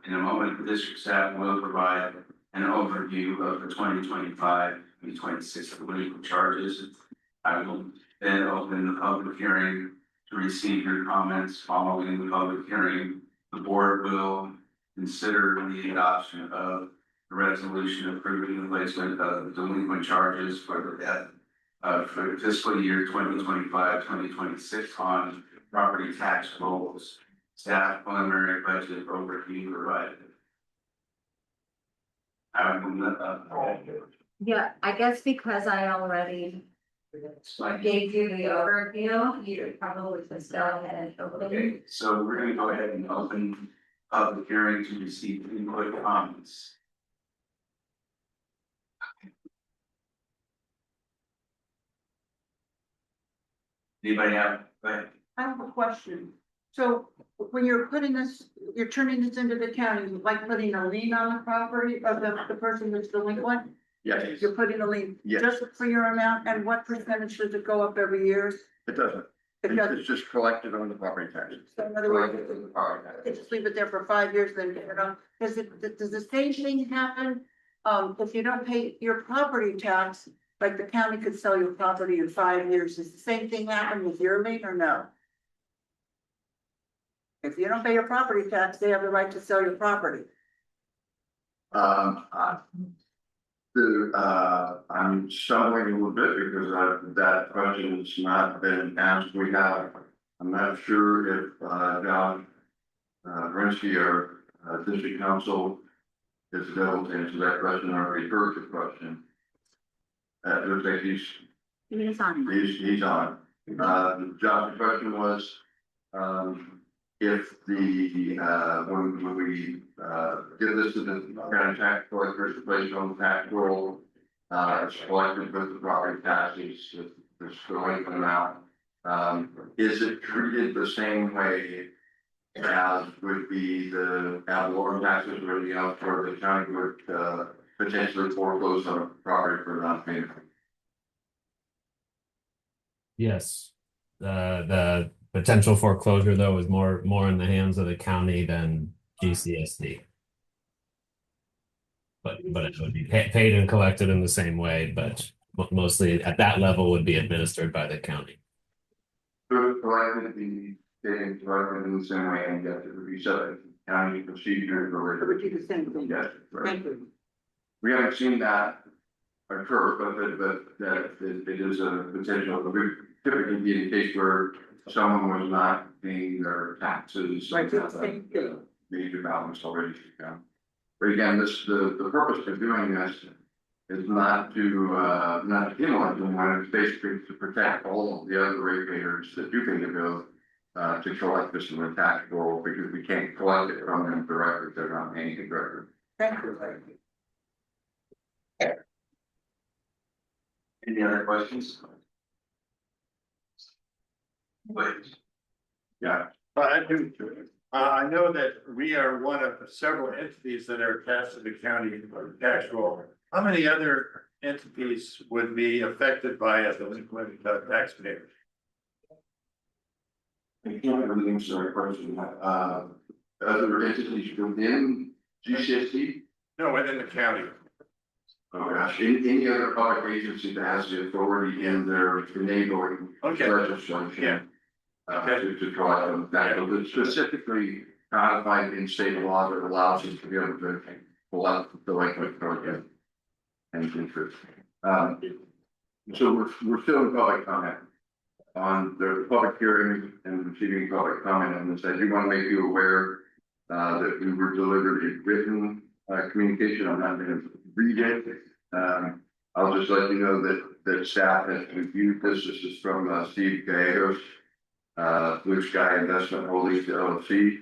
moment, the district staff will provide an overview of the 2025 and 26 delinquent charges. I will then open the public hearing to receive your comments. Following the public hearing, the board will consider the adoption of the resolution approving the placement of delinquent charges for the debt for fiscal year 2025-2026 on property tax goals, staff preliminary budget overview provided. I would move that. Yeah, I guess because I already gave you the overview, you probably just go ahead and open. Okay, so we're gonna go ahead and open public hearing to receive input comments. Anybody have, go ahead. I have a question. So when you're putting this, you're turning this into the county, like putting a lien on the property of the person that's delinquent? Yes, You're putting a lien Yes. just for your amount, and what percentage does it go up every year? it doesn't. It doesn't. It's just collected on the property taxes. So in other words, Collected on the property you taxes. just leave it there for 5 years, then get it on. Does the same thing happen? If you don't pay your property tax, like the county could sell your property in 5 years, does the same thing happen with your lien or no? If you don't pay your property tax, they have the right to sell your property. I'm stumbling a little bit because that question has not been asked. I'm not sure if, John, Brinsky, our district council is available to answer that question or refer to the question. Looks like He's on. he's on. John's question was, if when we, give this to the county tax collectors, placed on the tax roll, it's collected with the property taxes, it's going to amount. Is it treated the same way as would be the ad valorem taxes or anything else where the county would, potentially foreclose on a property for non-payment? Yes, the potential foreclosure though is more in the hands of the county than GCSD. But it would be paid and collected in the same way, but mostly at that level would be administered by the county. Could collected be taken collected in the same way and yet it would be subject to county procedure It or. would be the same thing. Yes, right. Thank you. We haven't seen that occur, but that it is a potential, it would typically be a case where someone was not paying their taxes. Right, it's the same thing. Major balance already. Yeah. But again, the purpose of doing this is not to penalize anyone, it's basically to protect all of the other ratepayers that do pay the bill. To collect this in the tax roll because we can't collect it from them directly, they're not paying it directly. Thank you. Any other questions? Wait. Yeah, I do. I know that we are one of several entities that are attached to the county tax roll. How many other entities would be affected by a delinquent taxpayer? I can't really answer that question. Other entities within GCSD? No, within the county. Oh gosh, any other public agency that has the authority in their enabling Okay. legislation. Yeah. To collect them, that is specifically codified in state law that allows us to be able to collect delinquent program and interest. So we're still in public comment on the public hearing and receiving public comment on this. I do want to make you aware that we were delivered a written communication. I'm not going to read it. I'll just let you know that staff has reviewed this. This is from Steve Gallegos, Blue Sky Investment Holdings LLC.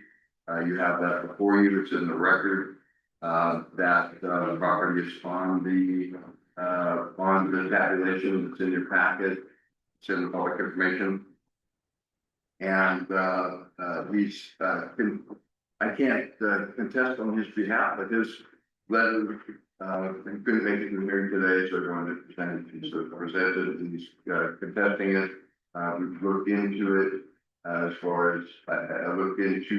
You have that before you. It's in the record. That property is on the tabulation. It's in your packet. It's in the public information. And I can't contest on his behalf, but his letter, he couldn't make it to the hearing today, so I wanted to present it. So presented, he's contesting it. We've looked into it as far as I looked into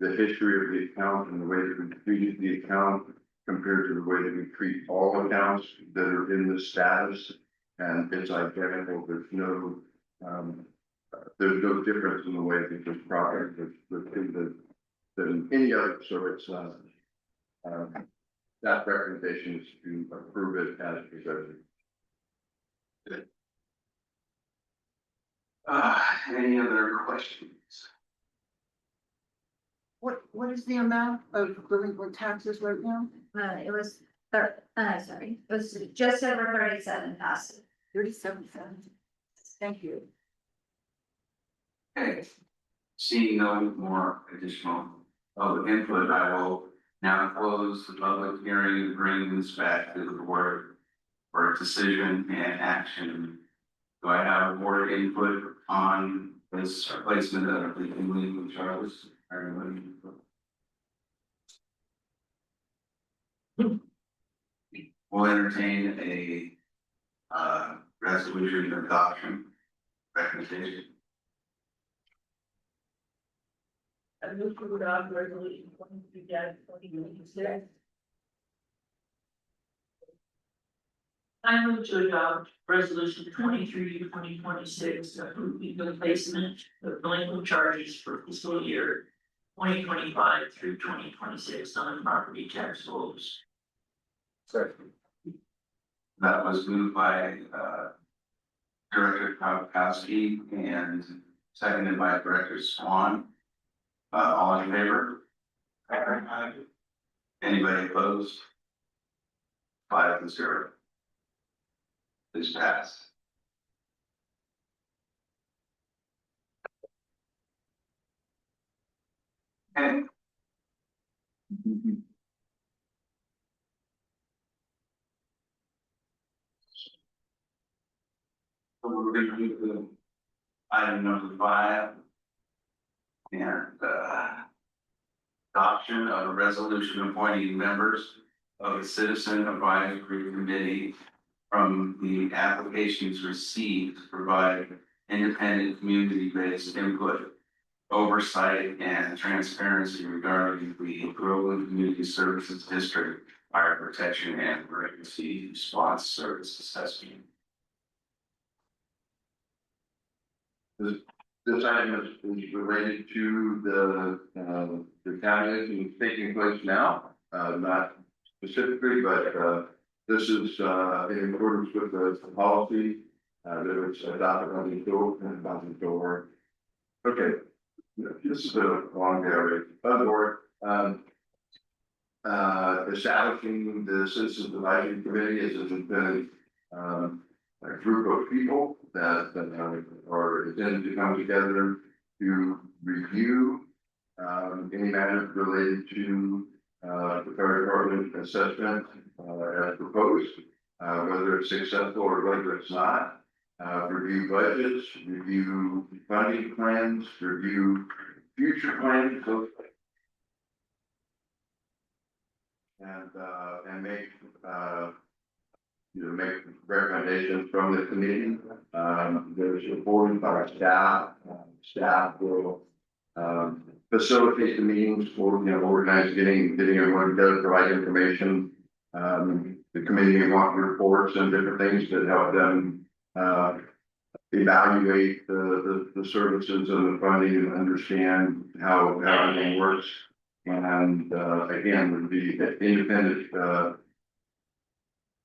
the history of the account and the way that we treated the account compared to the way that we treat all accounts that are in this status. And it's identical. There's no difference in the way that this product is than any other. So it's that recommendation is to approve it as presented. Any other questions? What is the amount of delinquent taxes right now? It was, sorry, it was just over 37,000. 37,000. Thank you. Okay. Seeing no more additional public input, I will now close the public hearing and bring this back to the board for a decision and action. Do I have board input on this replacement of the delinquent charges? Everybody? We'll entertain a resolution adoption recommendation. I move to adopt resolution 23-2026. I move to adopt resolution 23-2026, approving the placement of delinquent charges for fiscal year 2025 through 2026 on property tax rolls. That was moved by Director Krakowski and seconded by Director Swan. All in favor? Aye. Anybody opposed? 5-0. This passed. Okay. So we're going to do the item number 5 and adoption of a resolution appointing members of the Citizen Advisory Committee from the applications received to provide independent community-based input, oversight, and transparency regarding the Groveland Community Services District Fire Protection and Emergency Response Service Assessment. This item is related to the county that's taking place now, not specifically, but this is in accordance with the policy that was adopted on the door. Okay, this is a long area. Other board, establishing the Citizens Advisory Committee as an independent a group of people that are intended to come together to review any matters related to the fire department assessment as proposed, whether it's successful or whether it's not. Review budgets, review funding plans, review future plans, and make make recommendations from the committee. There's supported by staff. Staff will facilitate the meetings for, organize getting everyone together, provide information. The committee may want reports and different things that help them evaluate the services and the funding and understand how everything works. And again, would be independent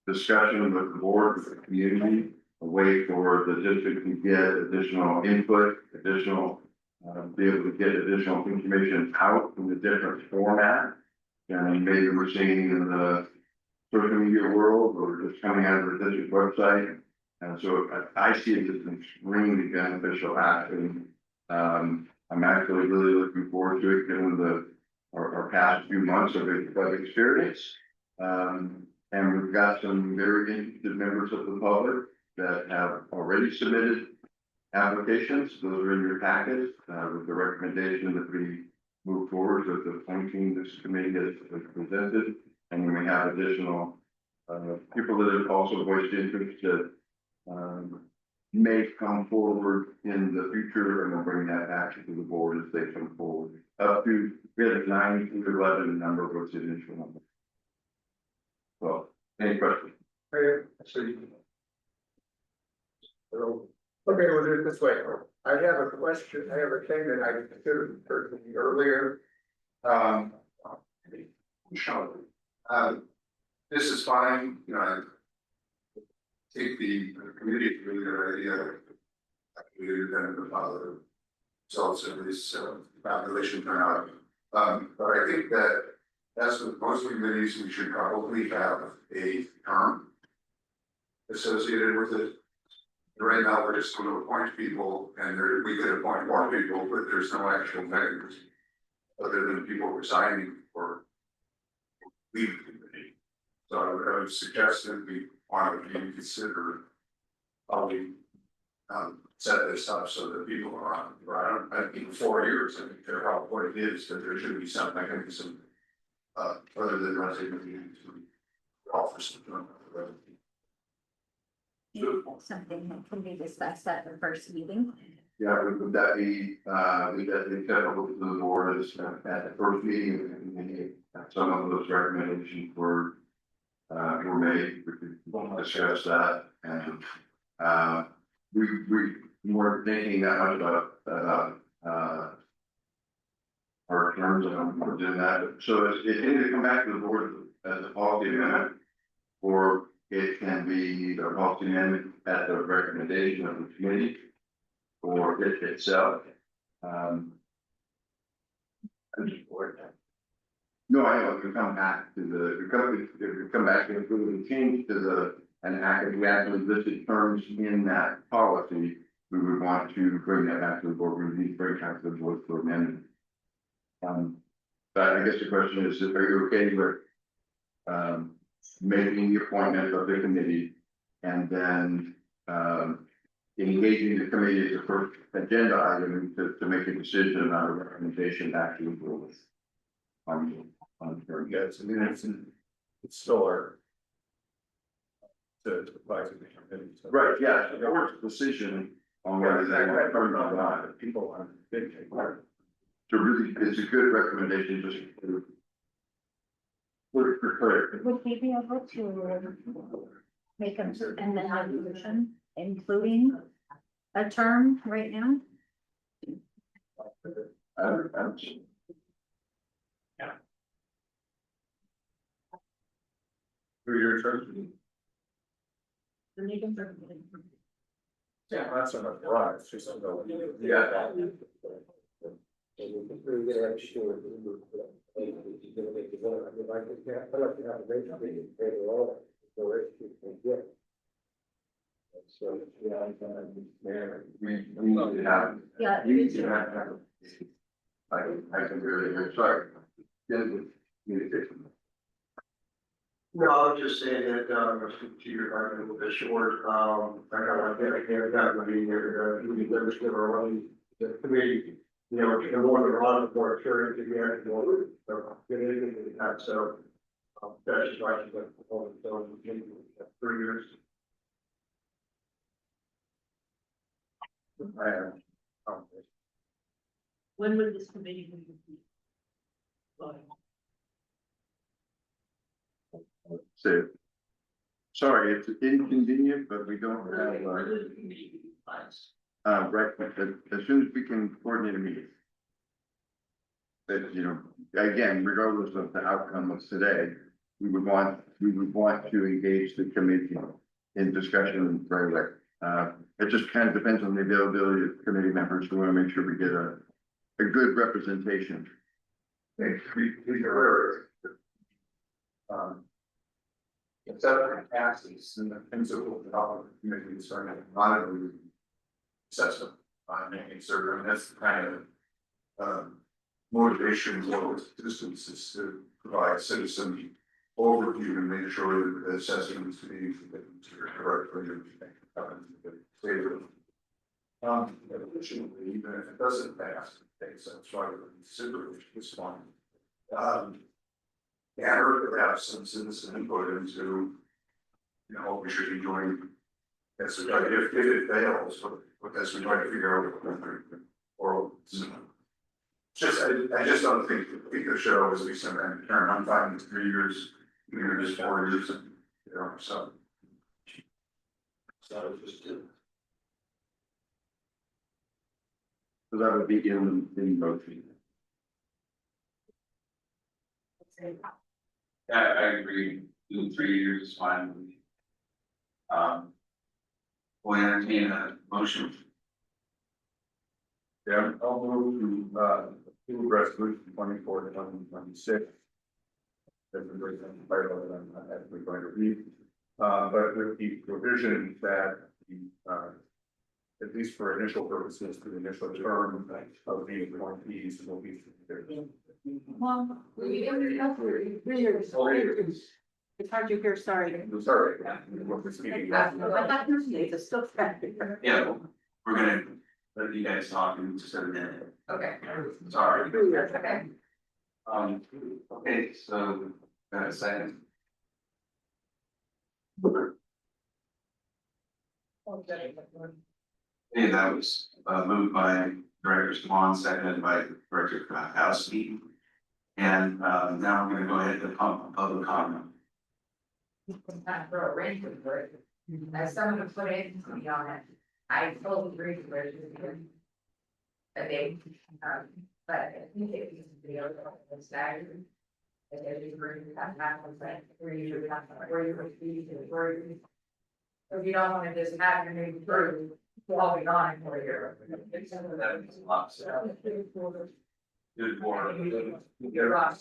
discussion with the board, with the community, a way for the district to get additional input, be able to get additional information out in a different format. And maybe we're seeing in the social media world or just coming out of the district website. And so I see it as an extremely beneficial action. I'm actually really looking forward to it given our past few months of experience. And we've got some very interested members of the public that have already submitted applications. Those are in your packet with the recommendation that we move forward with the appointing this committee as presented. And we may have additional people that have also voiced interest that may come forward in the future, and we'll bring that back to the board as they come forward. Up to, we had a 9 to 11 number was the initial number. Well, any questions? Okay, we'll do it this way. I have a question. I have a thing that I considered personally earlier. This is fine, I think the committee is really good idea. we're going to follow results of this population turnout. But I think that as with most committees, we should probably have a term associated with it. Right now, we're just going to appoint people, and we could appoint more people, but there's no actual mechanism other than people resigning or leaving the committee. So I would suggest that we want to consider how we set this up so that people are on, I think 4 years, I think they're how what it is, that there should be some mechanism other than resignation to office. Something that can be discussed at the first meeting. Yeah, would that be acceptable to the board as at the first meeting, and some of those recommendations were made, we could discuss that, and we weren't thinking that much about our terms, and we're doing that, so it can either come back to the board as a policy amendment, or it can be a policy amendment at the recommendation of the committee, or it itself. No, I know, it could come back to it could come back and if we change to an act, if we actually listed terms in that policy, we would want to bring that back to the board, we need to bring it back to the board for amendment. But I guess the question is, are you okay with making the appointment of the committee and then engaging the committee as a first agenda item to make a decision about a recommendation back to the board? Yes, I mean, it's still our. To advise the committee. Right, yeah, the board's decision on whether they want to turn it or not. People on big take part. So really, it's a good recommendation, just to put it for clear. Would we be able to make an resolution, including a term right now? Through your term. The meeting. Yeah, that's enough, right, it's just. Yeah. So, yeah, we need to have. Yeah. We need to have. I can really, sorry. Communication. No, I was just saying that, to your argument a little bit short, I got that meeting here, we never give our own, the committee, you know, the more than a lot of more experience to get, more, get anything to that, so. That's just why she's like, so, 3 years. When would this committee be? So, sorry, it's inconvenient, but we don't have, right, as soon as we can coordinate a meeting. That, you know, again, regardless of the outcome of today, we would want to engage the committee in discussion very quick. It just kind of depends on the availability of committee members. We want to make sure we get a good representation. If that passes, then the principal development committee is starting to monitor assessment on making certain, that's the kind of motivation for citizens is to provide citizen overview and make sure that the assessment is being correct for you. Additionally, even if it doesn't pass, that's why we consider this one. Yeah, I heard that have some citizen input into, you know, we should be doing. Yes, if it fails, because we try to figure out what or just, I just don't think there should always be some kind of term. I'm fine with 3 years, even just 4 years, you know, so. So just do. So that would be in motion. Yeah, I agree, doing 3 years is fine with me. We'll entertain a motion. Yeah, I'll move to, approve resolution 24/2026. That's the reason part of it, I'm not actually going to read. But with the provision that the, at least for initial purposes, the initial term of the appointees will be 3 years. Well, it's hard to hear, sorry. Sorry. What was speaking I of- thought your name is still. Yeah, we're gonna let you guys talk in just a minute. Okay. Sorry. Okay. Okay, so, got a second? Okay, that was, moved by Director Swan, seconded by Director Krakowski. And, now we're gonna go ahead to public comment. Not throw a wrench into it. As someone put it, to be honest, I totally agree with what you're doing. But they, but I think it needs to be a little staggered. And they just bring that happens, like, where you have, where you're refusing, where you. If you don't wanna just have your name through, while we're on for your. That makes a lot of sense. Good board. You're right.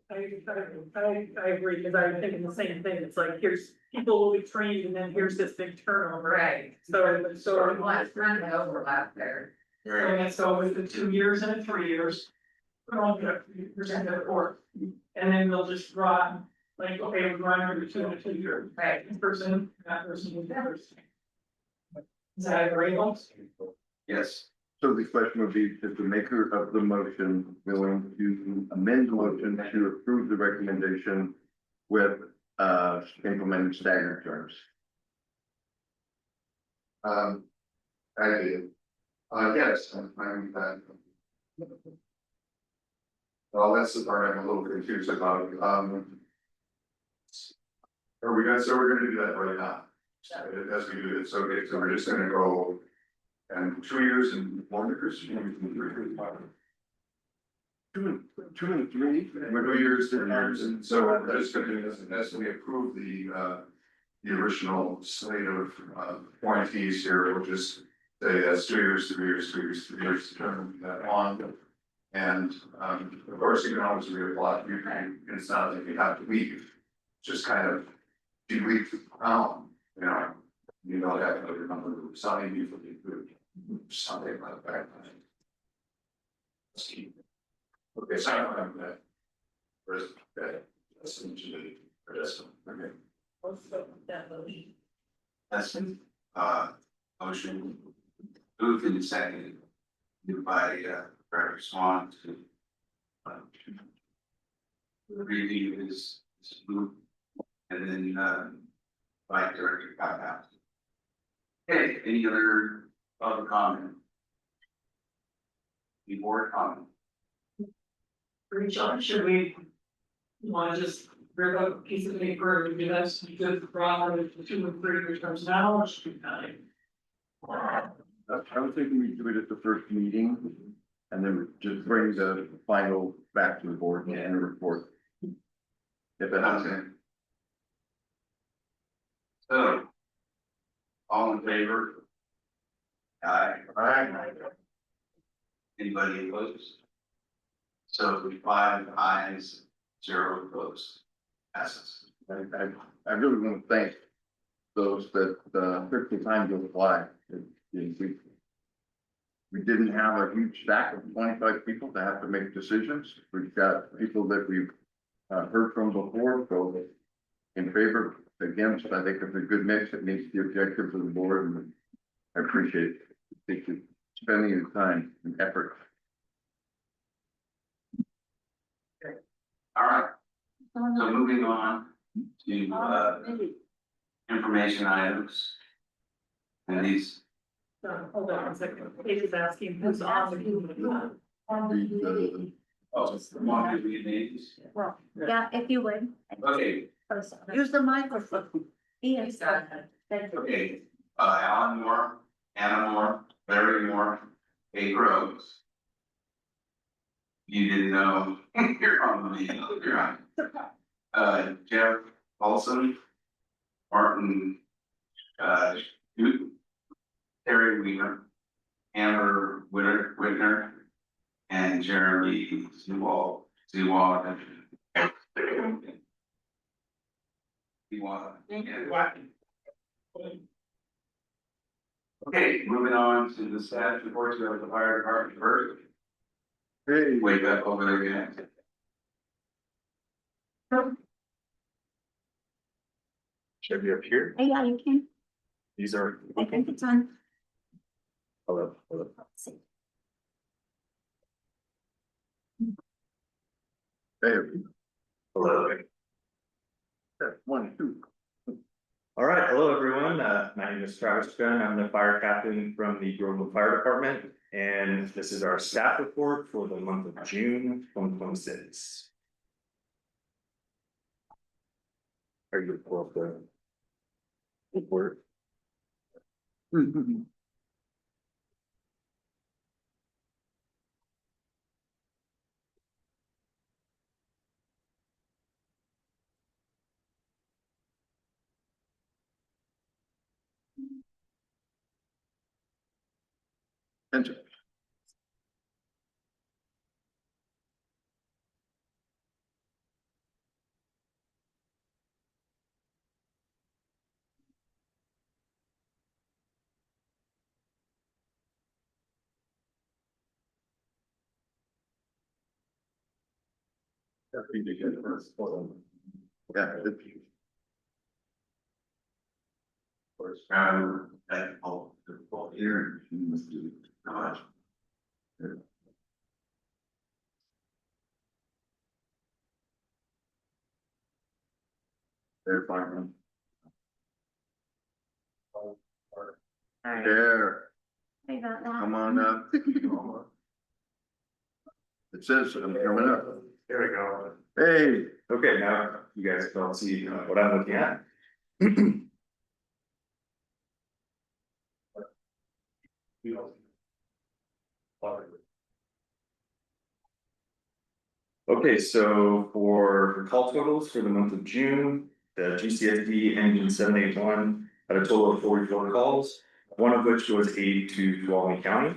I agree, because I'm thinking the same thing, it's like, here's, people will be trained, and then here's this big turnover. Right. So, Let's run the overlap there. so with the 2 years and the 3 years. We're all good, percent of or, and then they'll just draw, like, okay, we're running over 2 and a 2 year. Right. This person, that person, that person. Is that agreeable? Yes. So the question would be, is the maker of the motion willing to amend the motion to approve the recommendation with, implementing staggered terms? I did. Yes, I'm, well, that's the part I'm a little confused about, are we gonna, so we're gonna do that right now? As we do it, so, okay, so we're just gonna go, and 2 years and 1 year, 2 and 3. We're 2 years, 2 years, and so we're just gonna do this, and as we approve the original slate of appointees here, we'll just say that's 2 years, 3 years, 3 years, 3 years, to turn that on. And, of course, you can always reapply, you can, it's not like you have to leave, just kind of delete the crown, you don't have to remember to sign you for the group, something like that. Okay, so I don't have that. Where's that? That's into the, okay. That's, motion moved and seconded. Moved by, Director Swan to. Review his move. And then, by Director Krakowski. Okay, any other comment? The board comment? John, should we? You wanna just rip up a piece of paper and do this, good for the 2 and 3 year terms now, or should we not? I was thinking we do it at the first meeting, and then just bring the final back to the board and report. If that makes sense. So. All in favor? Aye. Anybody opposed? So 5 ayes, 0 opposed. Passes. I really want to thank those that, took the time to apply. We didn't have a huge stack of 25 people to have to make decisions. We've got people that we've heard from before, so in favor, against, I think it's a good mix. It meets the objectives of the board, and I appreciate it. Thank you spending your time and effort. All right, so moving on to information items. And these, Hold on 1 second, Kate is asking who's on the. want to read names? Well, yeah, if you would. Okay, Use the microphone. Yes. Thank you. okay, Alan Moore, Anna Moore, Larry Moore, Kate Rose. You didn't know, you're on the, you're on. Jeff Paulson, Martin, Newton, Terry Weaver, Amber Whitner, and Jeremy Zewald. Okay, moving on to the staff reports of the fire department first. Hey. Wake up over there again. Should I be up here? Yeah, you can. These are. I think it's on. Hello. Hey. Hello. One, two. All right, hello everyone. My name is Travis Gunn. I'm the fire captain from the Groveland Fire Department, and this is our staff report for the month of June 2026. Are you pull up the report? Enter. Yeah. At all, the full year, you must do knowledge. They're fine. Alright, There, sorry about that. come on up. It says I'm coming up. There we go. Hey. Okay, now you guys can all see what I'm looking at. Okay, so for call totals for the month of June, the GCSD engine 781 had a total of 44 calls, one of which was aid to Tuolumne County.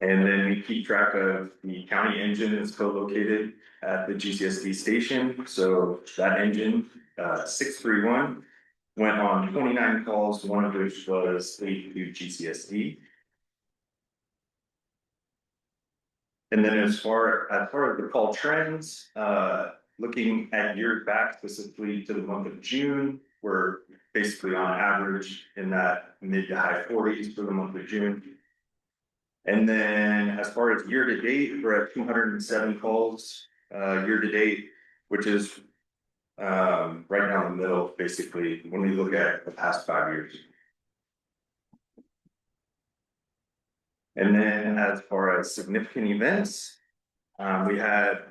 And then we keep track of the county engine that's co-located at the GCSD station. So that engine, 631, went on 29 calls, one of which was aid to GCSD. And then as far as the call trends, looking at years back specifically to the month of June, we're basically on average in that mid to high 40s for the month of June. And then as far as year to date, we're at 207 calls year to date, which is right down the middle, basically, when we look at the past 5 years. And then as far as significant events, we had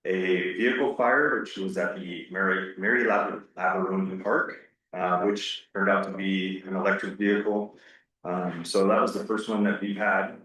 a vehicle fire, which was at the Mary Laverone Park, which turned out to be an electric vehicle. So that was the first one that we've had,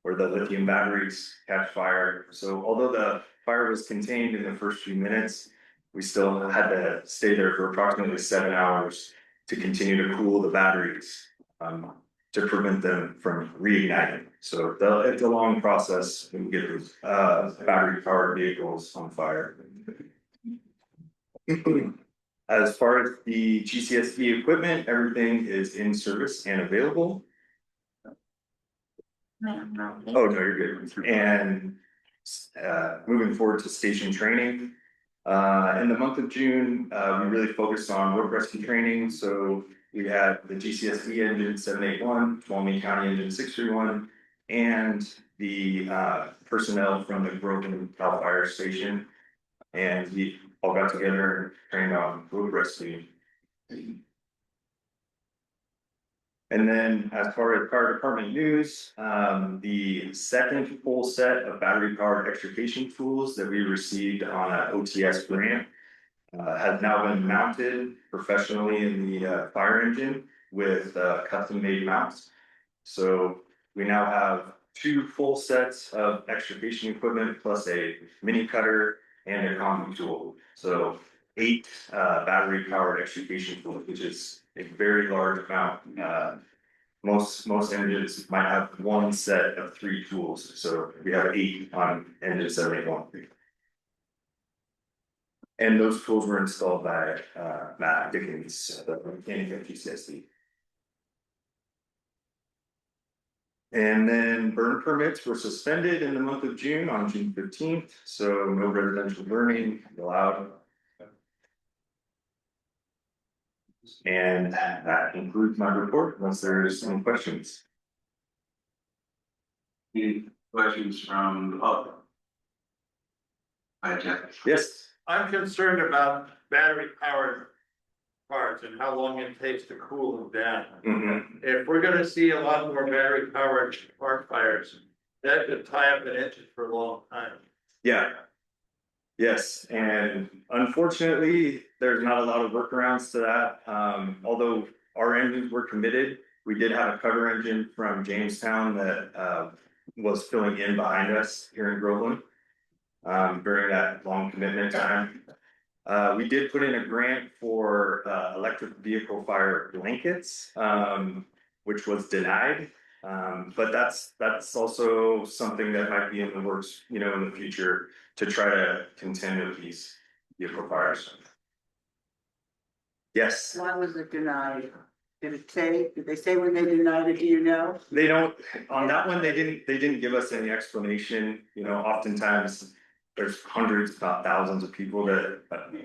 where the lithium batteries catch fire. So although the fire was contained in the first few minutes, we still had to stay there for approximately 7 hours to continue to cool the batteries, to prevent them from reigniting. So it's a long process when we get these battery powered vehicles on fire. As far as the GCSD equipment, everything is in service and available. Oh, no, you're good. And moving forward to station training. In the month of June, we really focused on road rescue training. So we had the GCSD engine 781, Tuolumne County engine 631, and the personnel from the Groveland Cal Fire Station. And we all got together and trained on road rescue. And then as far as fire department news, the second full set of battery powered extrication tools that we received on an OTS grant has now been mounted professionally in the fire engine with custom made mounts. So we now have 2 full sets of extrication equipment plus a mini cutter and a combi tool. So 8 battery powered extrication tools, which is a very large amount. Most engines might have one set of 3 tools, so we have 8 on engine 71. And those tools were installed by Matt Dickens, the mechanic at GCSD. And then burn permits were suspended in the month of June on June 15th, so no residential burning allowed. And that concludes my report, unless there's any questions. Any questions from the public? Hi, Jeff. Yes. I'm concerned about battery powered cars and how long it takes to cool them down. Mhm. If we're gonna see a lot more battery powered car fires, that could tie up an engine for a long time. Yeah. Yes, and unfortunately, there's not a lot of workarounds to that. Although our engines were committed, we did have a cover engine from Jamestown that was filling in behind us here in Groveland during that long commitment time. We did put in a grant for electric vehicle fire blankets, which was denied. But that's also something that might be in the works, in the future to try to contend with these vehicle fires. Yes. Why was it denied? Did they say when they denied it, do you know? They don't, on that one, they didn't give us any explanation, oftentimes. There's hundreds, if not thousands of people that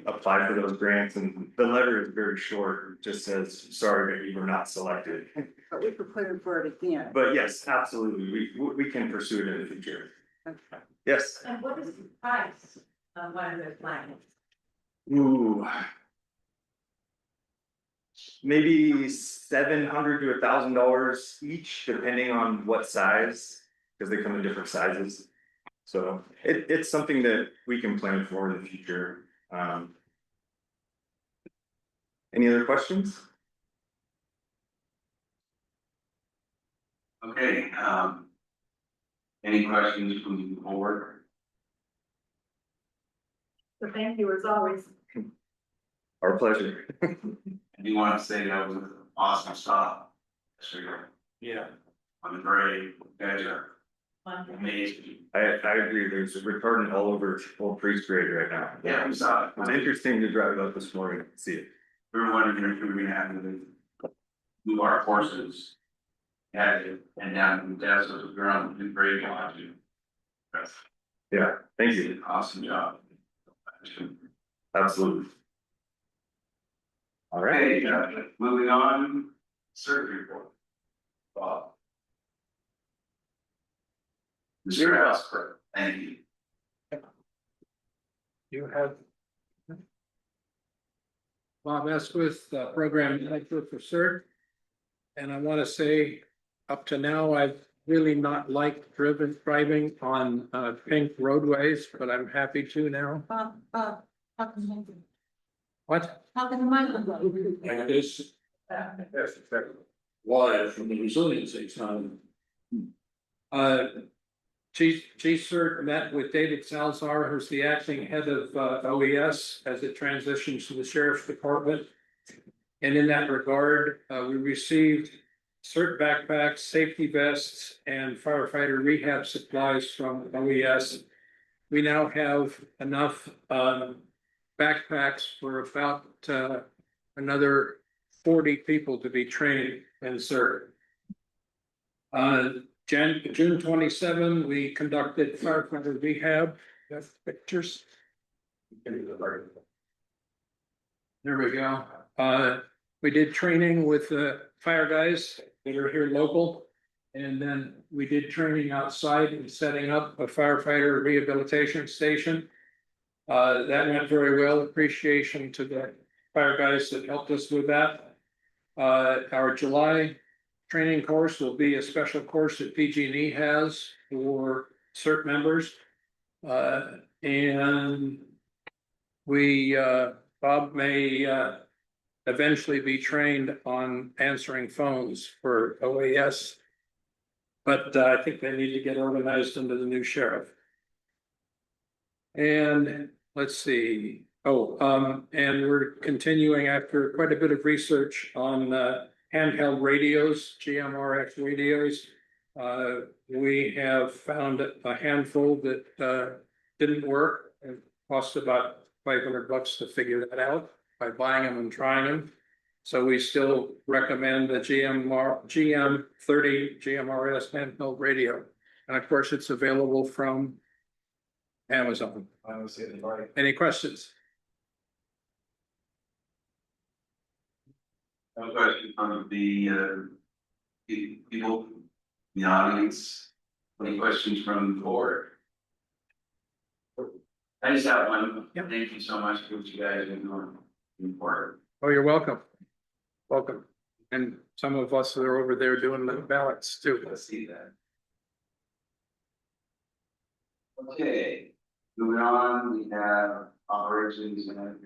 apply for those grants, and the letter is very short, it just says, sorry, that you were not selected. But we could put in for it again. But yes, absolutely, we can pursue it in the future. Yes. And what is the price of one of those blankets? Ooh. Maybe $700 to $1,000 each, depending on what size, because they come in different sizes. So it's something that we can plan for in the future. Any other questions? Okay, any questions from the board? So thank you as always. Our pleasure. I do want to say that was an awesome stop. Sure. Yeah. On the grade, you guys are amazing. I agree, there's a retardant all over Old Priest Grade right now. Yeah, we saw it. It was interesting to drive up this morning and see it. We were wondering if we were gonna have to move our horses. Had it and down in the desert, we were on the grade watching. Yeah, thank you. Awesome job. Absolutely. All right. Okay, moving on, surgery report. Bob. Mr. Asper, thank you. You have Bob Esquith, Program Director for CERT. And I want to say, up to now, I've really not liked driving on pink roadways, but I'm happy to now. What? How can the microphone? Like this. That's exactly. Why, from the resiliency side. CERT met with David Salzar, who's the acting head of OES as it transitions to the sheriff's department. And in that regard, we received CERT backpacks, safety vests, and firefighter rehab supplies from OES. We now have enough backpacks for about another 40 people to be trained in CERT. June 27, we conducted firefighter rehab. That's pictures. There we go. We did training with the fire guys that are here local. And then we did training outside and setting up a firefighter rehabilitation station. That went very well. Appreciation to the fire guys that helped us with that. Our July training course will be a special course that PG&E has for CERT members. And we, Bob may eventually be trained on answering phones for OAS. But I think they need to get organized under the new sheriff. And let's see. And we're continuing after quite a bit of research on handheld radios, GMRX radios. We have found a handful that didn't work. It cost about $500 to figure that out by buying them and trying them. So we still recommend the GM30 GMRS handheld radio. And of course, it's available from Amazon. Any questions? No question from the people in the audience. Any questions from the board? I just have one. Yep. Thank you so much for what you guys are doing. Important. Oh, you're welcome. Welcome. And some of us that are over there doing the ballots too. Let's see that. Okay, moving on, we have operations and.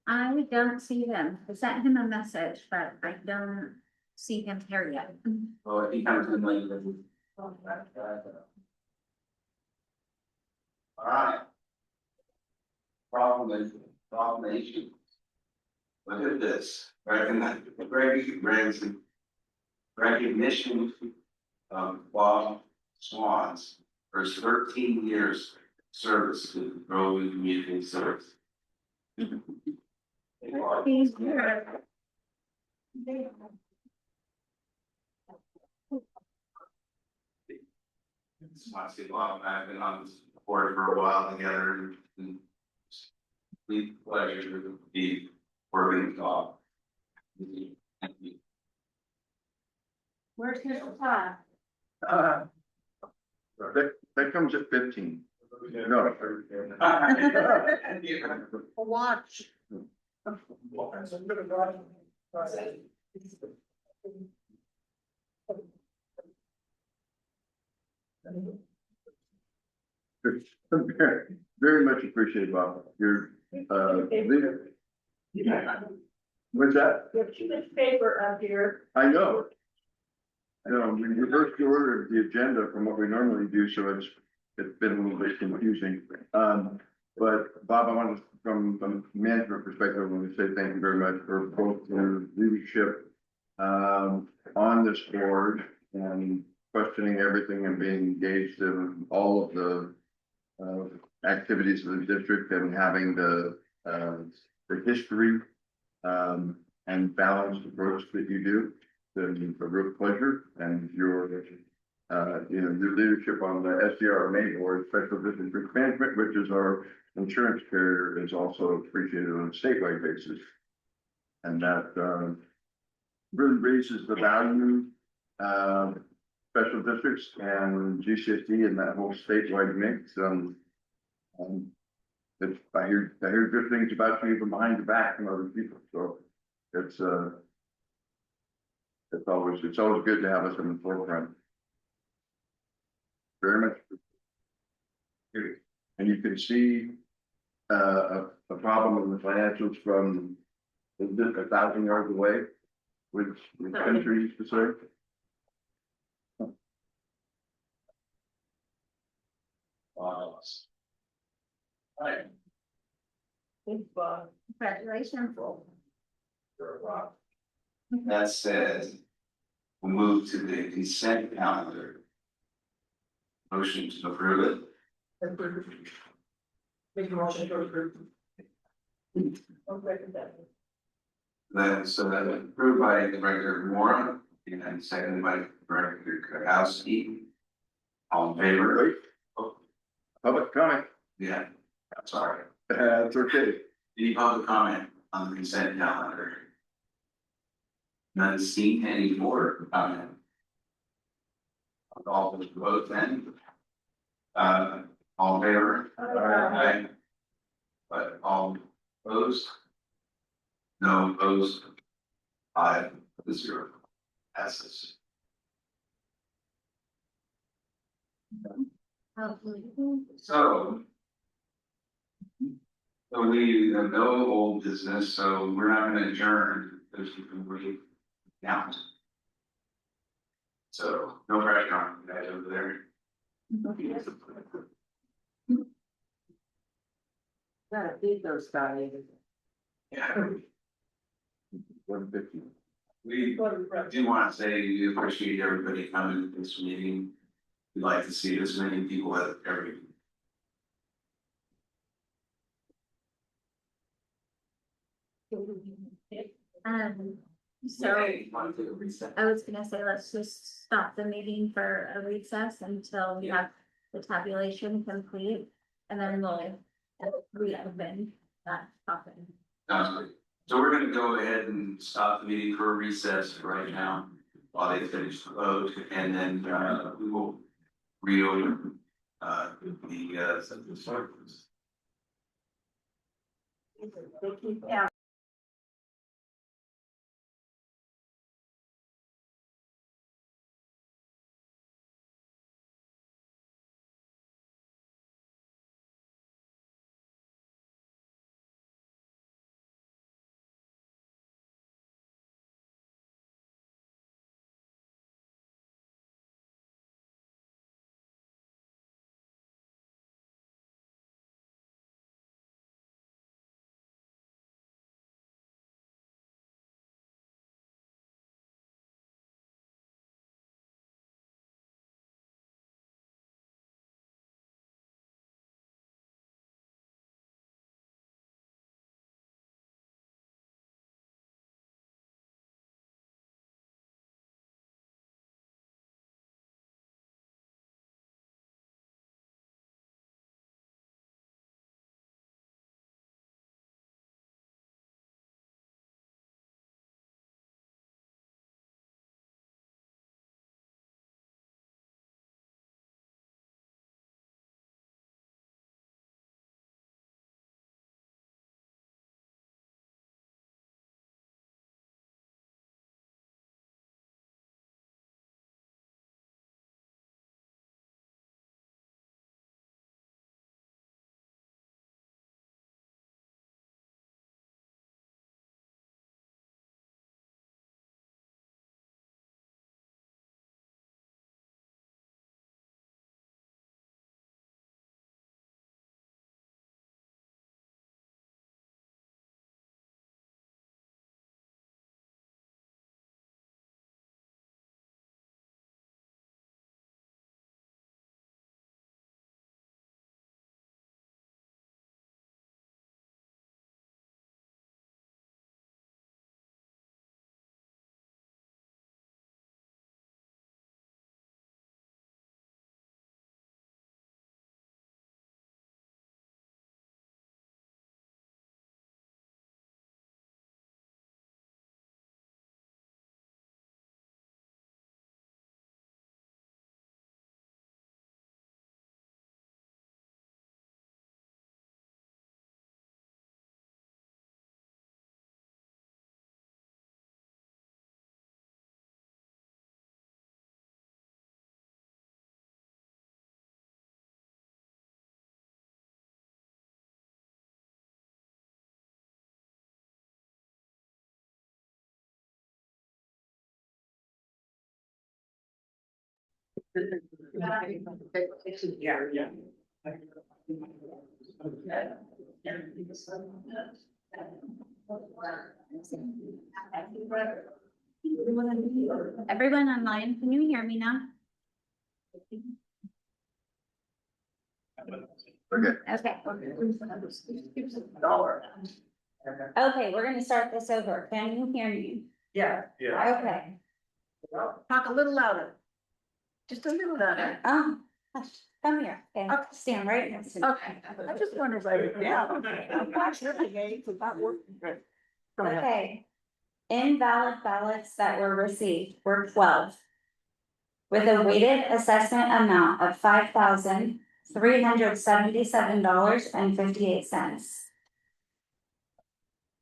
I don't see them. I sent him a message, but I don't see him here yet. Oh, if he comes in later. All right. Proclamation. Look at this, recognition of Bob Swans for his 13 years service to the Groveland Community Service. He's here. It's my long. I've been on this board for a while together and it's a pleasure to be working with Bob. Thank you. Where's his flag? That comes at 15. No. Watch. Very much appreciated, Bob. Your leader. What's that? You have too much paper up here. I know. We reversed the order of the agenda from what we normally do, so it's been a little bit confusing. But Bob, I want to, from a management perspective, I want to say thank you very much for both your leadership on this board and questioning everything and being engaged in all of the activities of the district and having the history and balanced approach that you do. It's a real pleasure, and your your leadership on the SDRMA board, Special District Risk Management, which is our insurance carrier, is also appreciated on a statewide basis. And that really raises the value of special districts and GCSD and that whole statewide mix. I hear good things about you even behind the back from other people. So it's always good to have us in the forefront. Very much. And you can see a problem in the financials from just 1,000 yards away, which the country used to serve. Right. Congratulations. That said, we'll move to the consent calendar. Motion to approve it. Make a motion to approve. Then, so that was approved by the Director Moore and seconded by Director Krakowski. All in favor? Public comment. Yeah, I'm sorry. That's okay. Any public comment on the consent calendar? None seen, any board comment? All those vote then. All in favor? Aye. But all opposed? No opposed? 5-0. Passes. So we have no old business, so we're not gonna adjourn, because we can really count. So no pressure on you guys over there. Gotta feed those guys. Yeah. 150. We do want to say we appreciate everybody coming to this meeting. We'd like to see this many people at every. So I was gonna say, let's just stop the meeting for a recess until we have the tabulation complete, and then we'll reopen that topic. Sounds good. So we're gonna go ahead and stop the meeting for a recess right now while they finish the vote, and then we will reopen the circles. Yeah. Everyone online, can you hear me now? Okay. Okay, we're gonna start this over. Can you hear me? Yeah. Okay. Talk a little louder. Just a little louder. Hush, come here. Okay, stand right next to me. Okay, I just wanted to write it down. I'm not sure the game's not working good. Go ahead. Okay. Invalid ballots that were received were 12. With a weighted assessment amount of $5,377.58.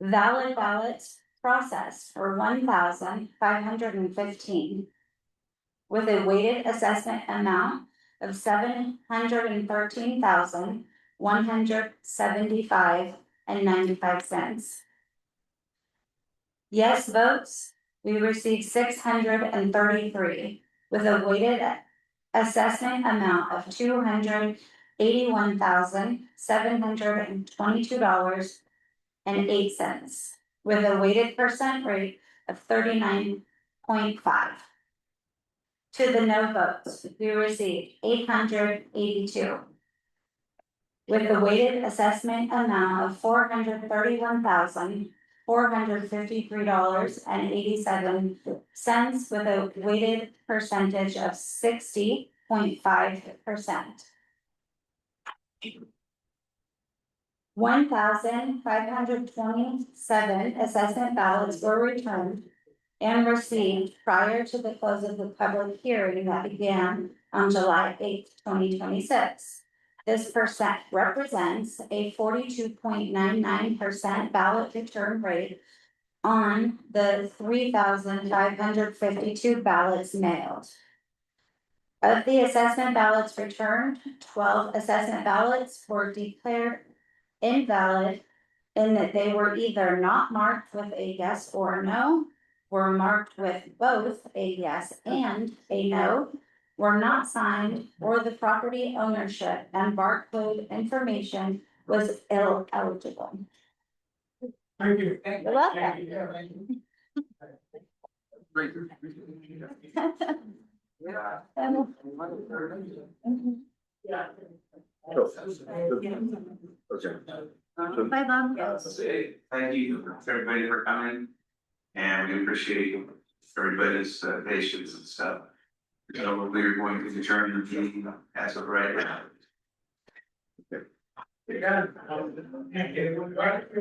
Valid ballots processed were 1,515. With a weighted assessment amount of $713,175.95. Yes votes, we received 633, with a weighted assessment amount of $81,722.08, with a weighted percent rate of 39.5. To the no votes, we received 882. With a weighted assessment amount of $431,453.87, with a weighted percentage of 60.5%. 1,527 assessment ballots were returned and received prior to the close of the public hearing that began on July 8th, 2026. This percent represents a 42.99% ballot return rate on the 3,552 ballots mailed. Of the assessment ballots returned, 12 assessment ballots were declared invalid in that they were either not marked with a yes or a no, were marked with both a yes and a no, were not signed, or the property ownership and barcode information was illegible. Thank you. You're welcome. Okay. Bye, Bob. Thank you everybody for coming, and we appreciate everybody's patience and stuff. So we're going to adjourn the meeting as of right now. Yeah.